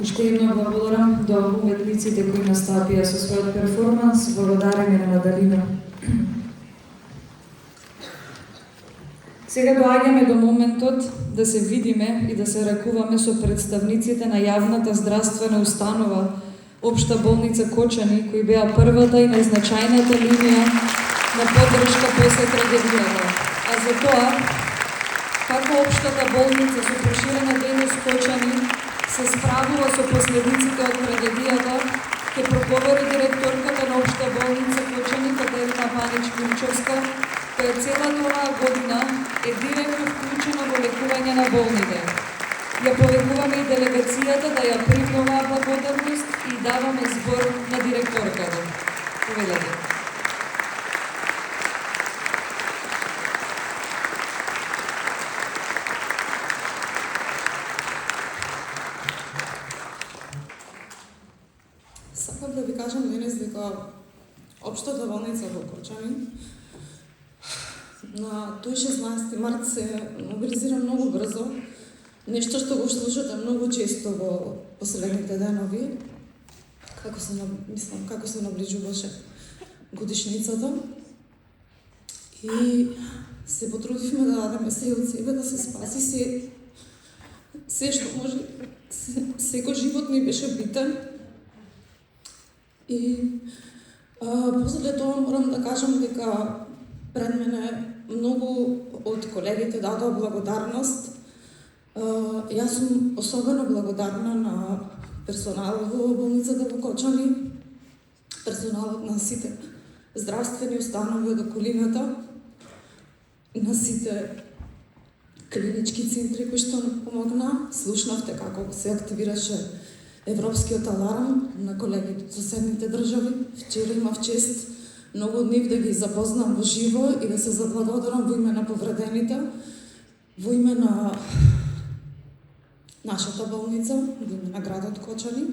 Уште едно благодарам до уметниците кои настапија со својот перформанс, благодариме на Надалина. Сега доаѓаме до моментот да се видиме и да се ракуваме со представниците на јавната здравствена установа Општа болница Кочани, кои беа првата и најзначајната линија на поддршка после трагедијата. А за тоа, како Општата болница со проширена дејност Кочани се справува со последиците од трагедијата, ќе проговори директорката на Општа болница Кочани, Катерина Панич-Климчовска, која целата оваа година е директно вклучена во лекување на болните. Ја повикуваме и делегацијата да ја приме оваа благодарност и даваме збор на директорката. Повелете. Сакам да ви кажам денес дека Општата болница во Кочани на тој 16 март се мобилизира многу брзо, нешто што го слушате многу често во последните денови, како се наближуваше годишницата. И се потрудивме да дадеме се од себе, да се спаси се што може. Секој живот ни беше битен. И после тоа морам да кажам дека пред мене многу од колегите дадоа благодарност. Јас сум особено благодарна на персоналот во болницата во Кочани, персоналот на сите здравствени установи од околината, на сите клинички центри кои што помогна. Слушнавте како се активираше Европскиот аларм на колегите од соседните држави. Вчера имав чест многу од нив да ги запознам во живо и да се заблагодарам во име на повредените, во име на нашата болница, во име на градот Кочани.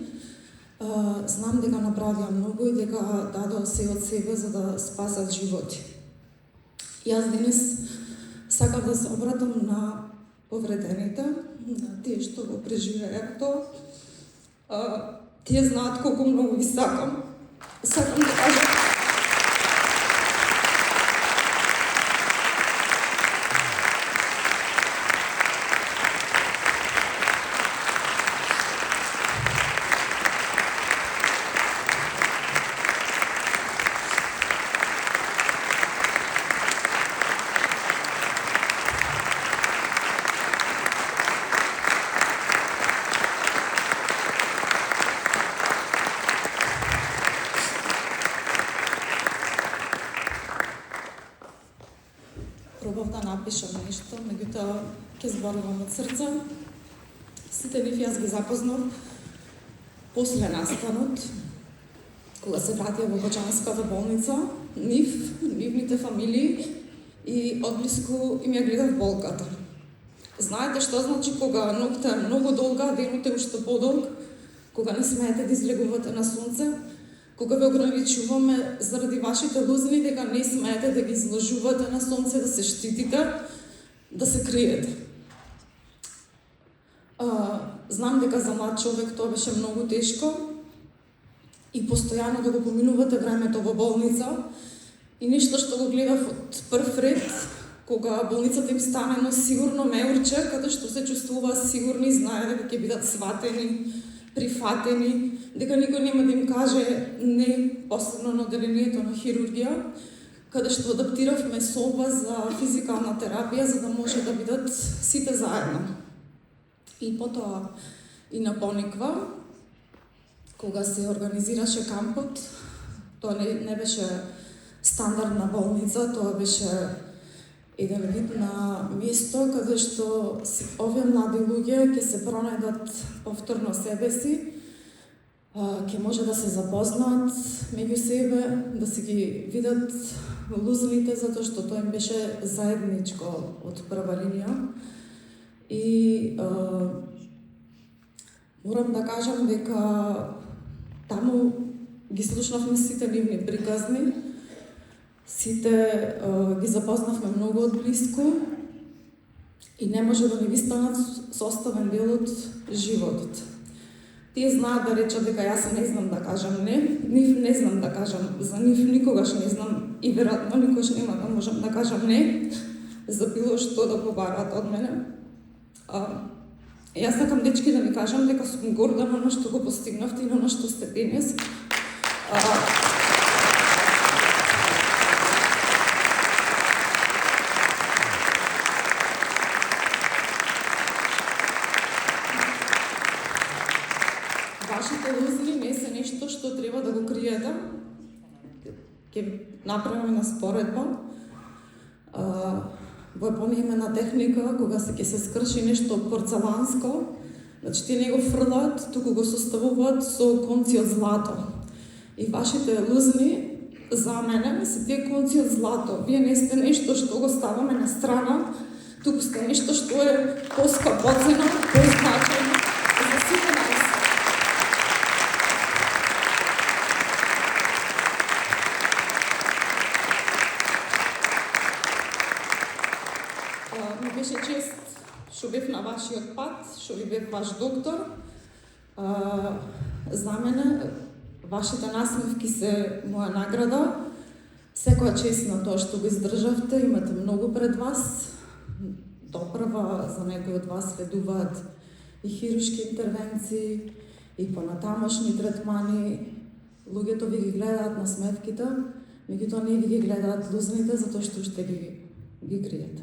Знам дека направија многу и дека дадоа се од себе за да спасат животи. Јас денес сакам да се обратам на повредените, на тие што го преживеа тоа. Тие знаат колку многу ги сакам. Сакам да кажам пробав да напишам нешто, меѓутоа ќе зборувам од срце. Сите нив јас ги запознав после настанот, кога се вратија во Кочанската болница, нивните фамилии и одблиску им ја гледав болката. Знаете што значи кога ноќта е многу долга, денот е уште подолг, кога не смеете да излегувате на сонце, кога ве ограничуваме заради вашите лузини дека не смеете да ги излажувате на сонце, да се штитите, да се криете. Знам дека за млад човек тоа беше многу тешко и постојано да го поминувате времето во болница и нешто што го гледав од прв ред, кога болницата им стана едно сигурно меурче, каде што се чувствува сигурни, знае дека ќе бидат сватени, прифатени, дека никој нема да им каже не, посебно на одделението на хирургија, каде што адаптиравме соба за физикална терапија, за да може да бидат сите заедно. И потоа и на Пониква, кога се организираше кампот, тоа не беше стандардна болница, тоа беше еден вид на место каде што овие млади луѓе ќе се пронајдат повторно себе си, ќе може да се запознаат меѓу себе, да се ги видат лузните, затоа што тоа им беше заедничко од прва линија. И морам да кажам дека таму ги слушнавме сите нивни приказни, сите ги запознавме многу од блиску и не може да не ви станат составен дел од животот. Тие знаат да речат дека јас не знам да кажам не, нив не знам да кажам, за нив никогаш не знам и веројатно никогаш нема да можам да кажам не за било што да побараат од мене. Јас сакам, дечки, да ви кажам дека сум горда на оно што го постигнавте и на оно што сте денес. Вашите лузини не се нешто што треба да го криете. Ќе направиме на споредба. во една техника, кога ќе се скрши нешто порцеланско, значи тие не го фрлат, туку го составуваат со конци од злато. И вашите лузни, за мене, се тие конци од злато. Вие не сте нешто што го ставаме на страна, туку сте нешто што е поскапоцено, позначено за сите нас. Ми беше чест што бев на вашиот пат, што ви бев ваш доктор. За мене, вашите насмевки се моја награда. Секоја чест на тоа што го издржавте, имате многу пред вас. Допрва за некои од вас следуваат и хируршки интервенции, и понатамошни третмани. Луѓето ви ги гледаат насмевките, меѓутоа не ви ги гледаат лузните, затоа што уште ги криете.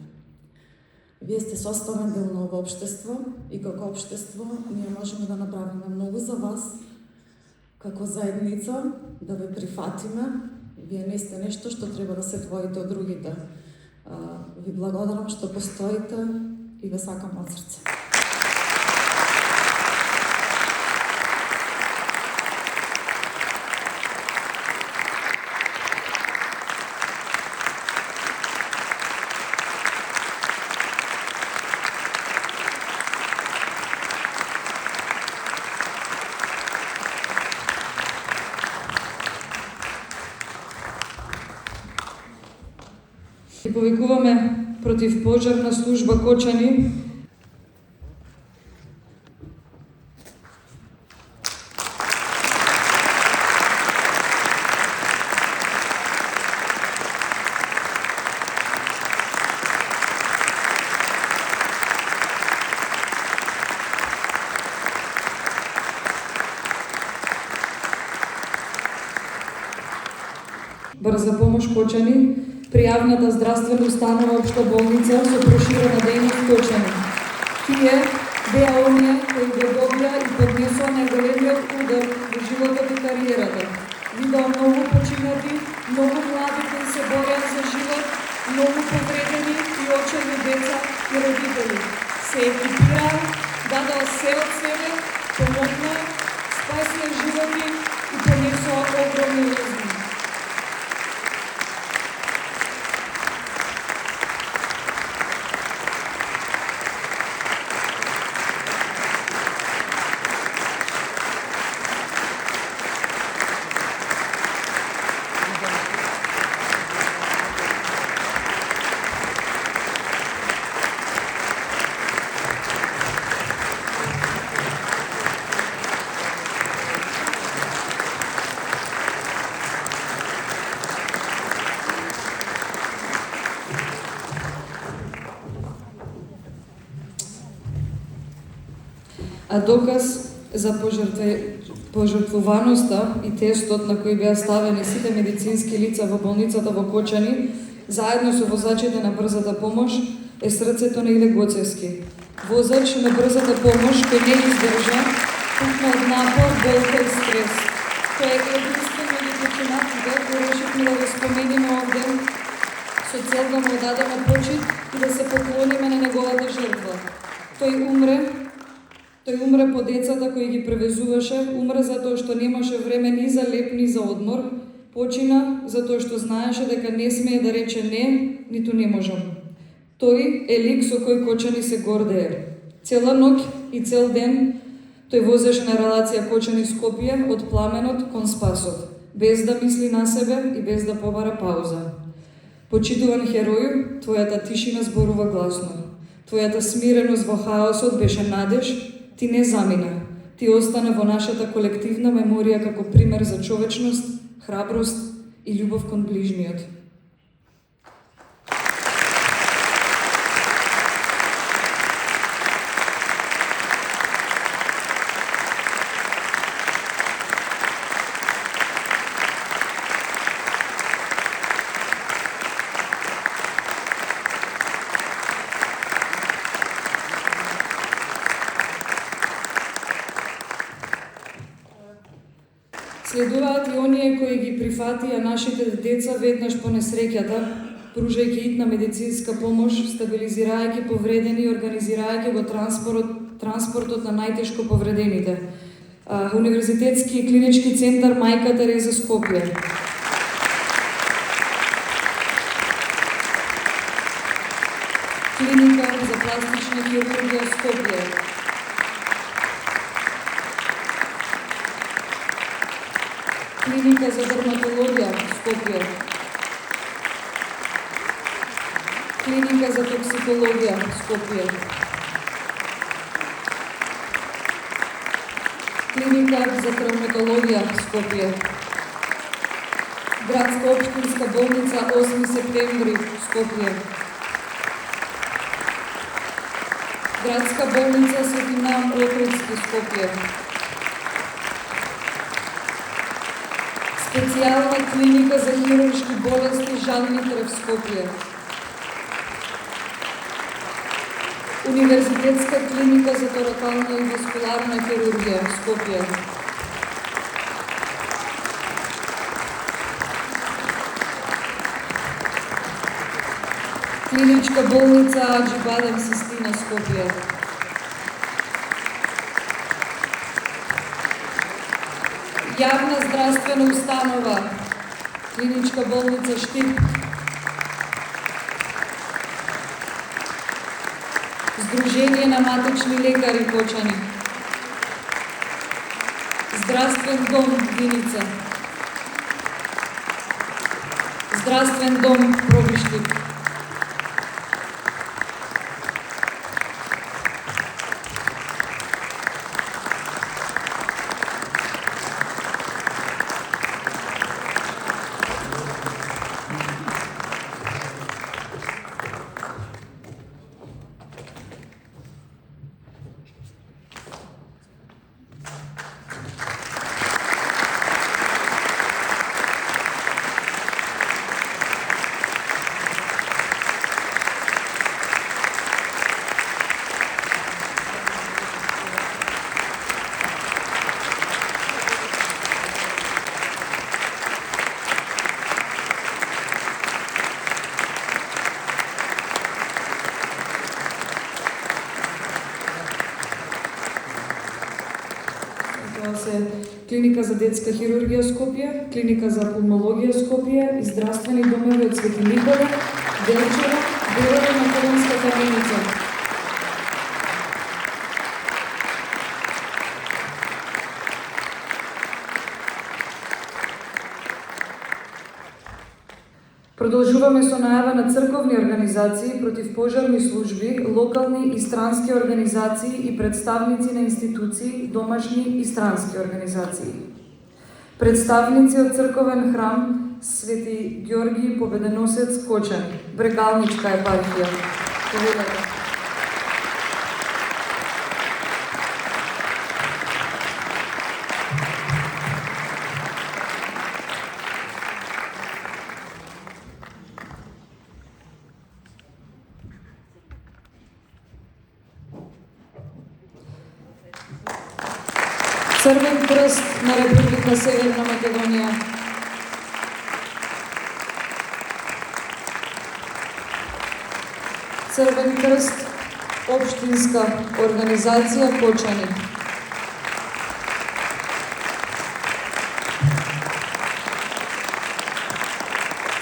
Вие сте составен дел на ово општество и како општество ние можеме да направиме многу за вас, како заедница, да ве прифатиме. Вие не сте нешто што треба да се двоите од другите. Ви благодарам што постоите и ве сакам од срце. И повикуваме против пожарна служба Кочани. Брза помош Кочани, пријавната здравствена установа општа болница со проширена дејност Кочани. Тие беа оние кои го добија и поднесоа најголемиот удар во животот и кариерата. Видоа многу починати, многу млади кои се борат за живот, многу повредени и очени деца и родители. Се екипираа, дадоа се од себе, помогнаа, спасија животи и понесоа огромни лузни. А доказ за пожртвуваноста и тестот на кој беа ставени сите медицински лица во болницата во Кочани, заедно со возачите на брзата помош, е срцето на Иле Гоцевски. Возач на брзата помош кој не издржа, пукна од напор, болка и стрес. Тој е единствен меѓу починатите кој решивме да го спомениме овде со цел да му дадеме почит и да се поклониме на неговата жртва. Тој умре по децата кои ги превезуваше, умре затоа што немаше време ни за леп, ни за одмор, почина затоа што знаеше дека не смее да рече не, ниту не можам. Тој е лик со кој Кочани се гордее. Цела ноќ и цел ден тој возеше на релација Кочани-Скопје од пламенот кон спасот, без да мисли на себе и без да побара пауза. Почитуван херој, твојата тишина зборува гласно. Твојата смиреност во хаосот беше надеж. Ти не замина, ти остана во нашата колективна меморија како пример за човечност, храброст и љубов кон ближниот. Следуваат и оние кои ги прифатија нашите деца веднаш по несреќата, пружајќи итна медицинска помош, стабилизирајќи повредени и организирајќи го транспортот на најтешко повредените. Универзитетски и клинички центар Мајка Тереза Скопје. Клиника за пластична хирургија Скопје. Клиника за дерматологија Скопје. Клиника за токсикологија Скопје. Клиника за травматологија Скопје. Градска општинска болница 8 септември Скопје. Градска болница Свети Наум Охридски Скопје. Специјална клиника за хируршки болести Жан Митрев Скопје. Универзитетска клиника за торакална и васкуларна хирургија Скопје. Клиничка болница Аџи Бадем Систина Скопје. Јавна здравствена установа Клиничка болница Штип. Сдружение на матични лекари Кочани. Здравствен дом Виница. Здравствен дом Пробиштип. Клиника за детска хирургија Скопје, Клиника за пулмологија Скопје и здравствени домови од Свети Никола, Делчево, Белата Македонска каменица. Продолжуваме со најава на црковни организации, противпожарни служби, локални и странски организации и представници на институции, домашни и странски организации. Представници од црковен храм Свети Ѓорги Победоносец Кочани, Брегалничка епархија. Повелете. Црвен крст на Република Северна Македонија. Црвен крст општинска организација Кочани.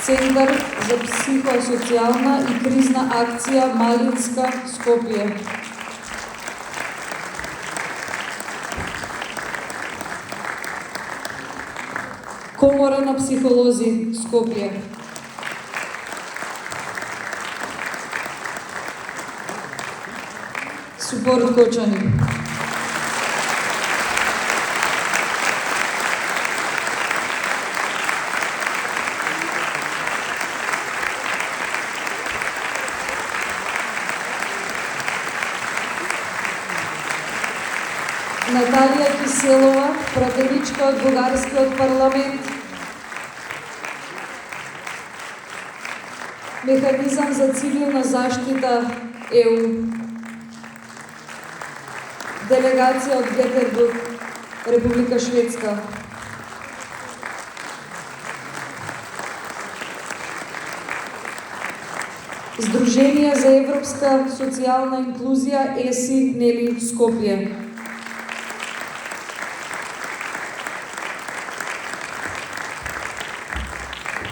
Центар за психосоцијална и кризна акција Малинска Скопје. Комора на психолози Скопје. Супорт Кочани. Наталија Киселова, пратеничка од Бугарскиот парламент. Механизам за цивилна заштита ЕУ. Делегација од Гетебург, Република Шведска. Сдружение за европска социјална инклузија ЕСИ Нели Скопје.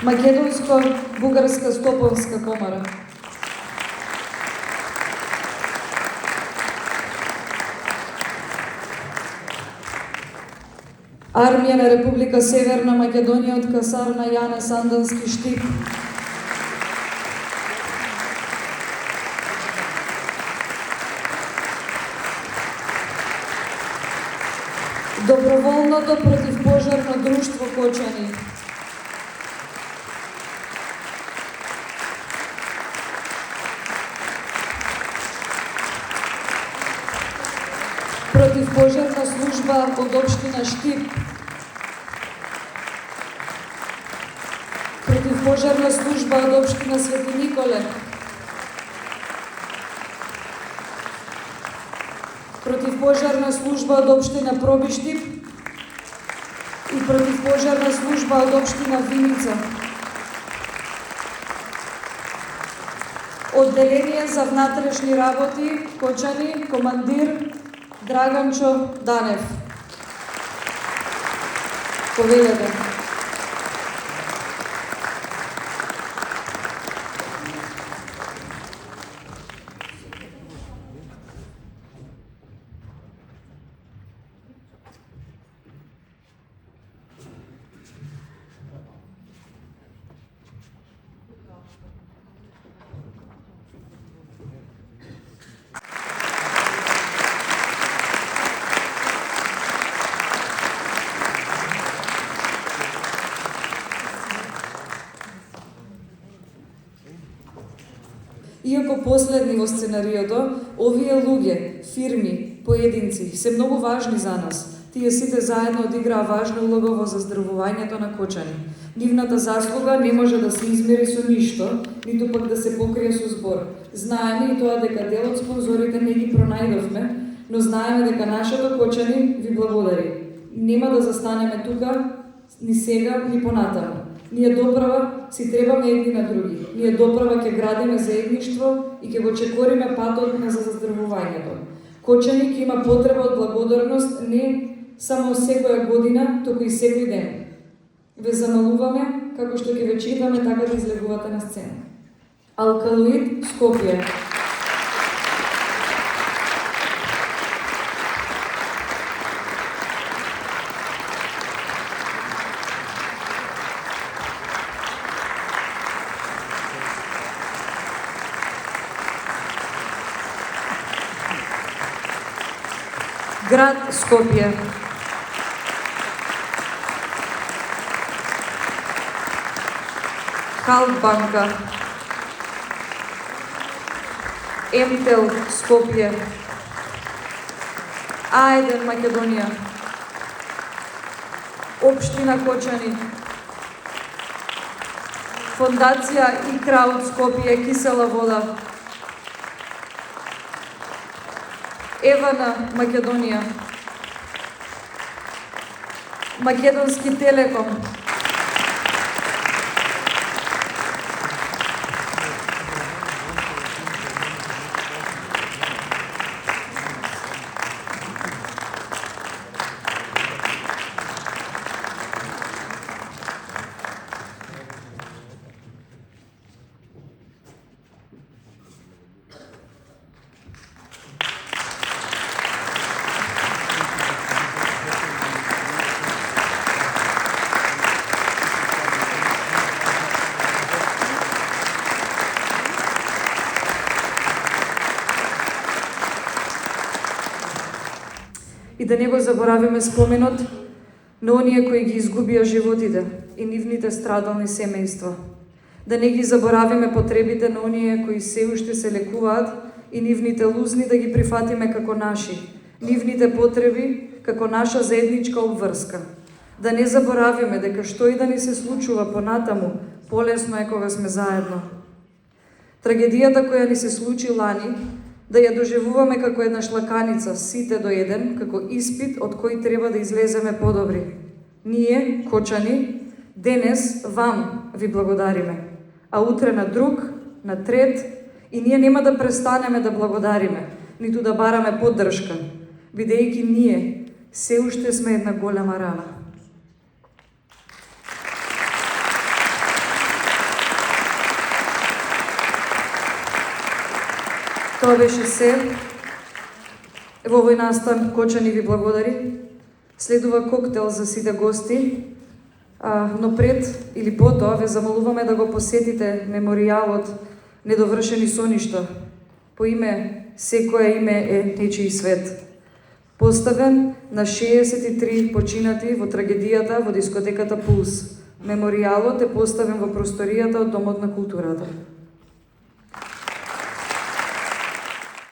Македонско-бугарска стопанска комара. Армија на Република Северна Македонија од касарна Јане Сандански Штип. Доброволното противпожарно друштво Кочани. Противпожарна служба од општина Штип. Противпожарна служба од општина Свети Николе. Противпожарна служба од општина Пробиштип и противпожарна служба од општина Виница. Одделение за внатрешни работи Кочани, командир Драганчо Данев. Повелете. Иако последни во сценариото, овие луѓе, фирми, поединци се многу важни за нас. Тие сите заедно одиграа важна улога во заздравувањето на Кочани. Нивната заслуга не може да се измери со ништо, ниту пак да се покрие со збор. Знаеме и тоа дека дел од спонзорите не ги пронајдовме, но знаеме дека нашето Кочани ви благодари. Нема да застанеме тука ни сега, ни понатаму. Ние доправа си требаме едни на други. Ние доправа ќе градиме заедништво и ќе го чекориме патот на заздравувањето. Кочани ќе има потреба од благодарност не само секоја година, туку и секој ден. Ве замалуваме, како што ќе ве читаме, така да излегувате на сцена. Алкалоид Скопје. Град Скопје. Халбанка. Емтел Скопје. А1 Македонија. Општина Кочани. Фондација Икра од Скопје, кисела вода. Евана Македонија. Македонски телеком. И да не го заборавиме споменот на оние кои ги изгубија животите и нивните страдални семејства. Да не ги заборавиме потребите на оние кои се уште се лекуваат и нивните лузни да ги прифатиме како наши, нивните потреби како наша заедничка обврска. Да не заборавиме дека што и да ни се случува понатаму, полесно е кога сме заедно. Трагедијата која ни се случи лани, да ја доживуваме како една шлаканица, сите до еден, како испит од кој треба да излеземе подобри. Ние, Кочани, денес вам ви благодариме, а утре на друг на трет и ние нема да престанеме да благодариме, ниту да бараме поддршка, бидејќи ние се уште сме една голема рана. Тоа беше се. Во овој настан Кочани ви благодари. Следува коктел за сите гости, но пред или потоа ве замолуваме да го посетите меморијалот Недовршени соништа, по име Секое име е нечии свет, поставен на 63 починати во трагедијата во дискотеката Пулс. Меморијалот е поставен во просторијата од Домот на културата.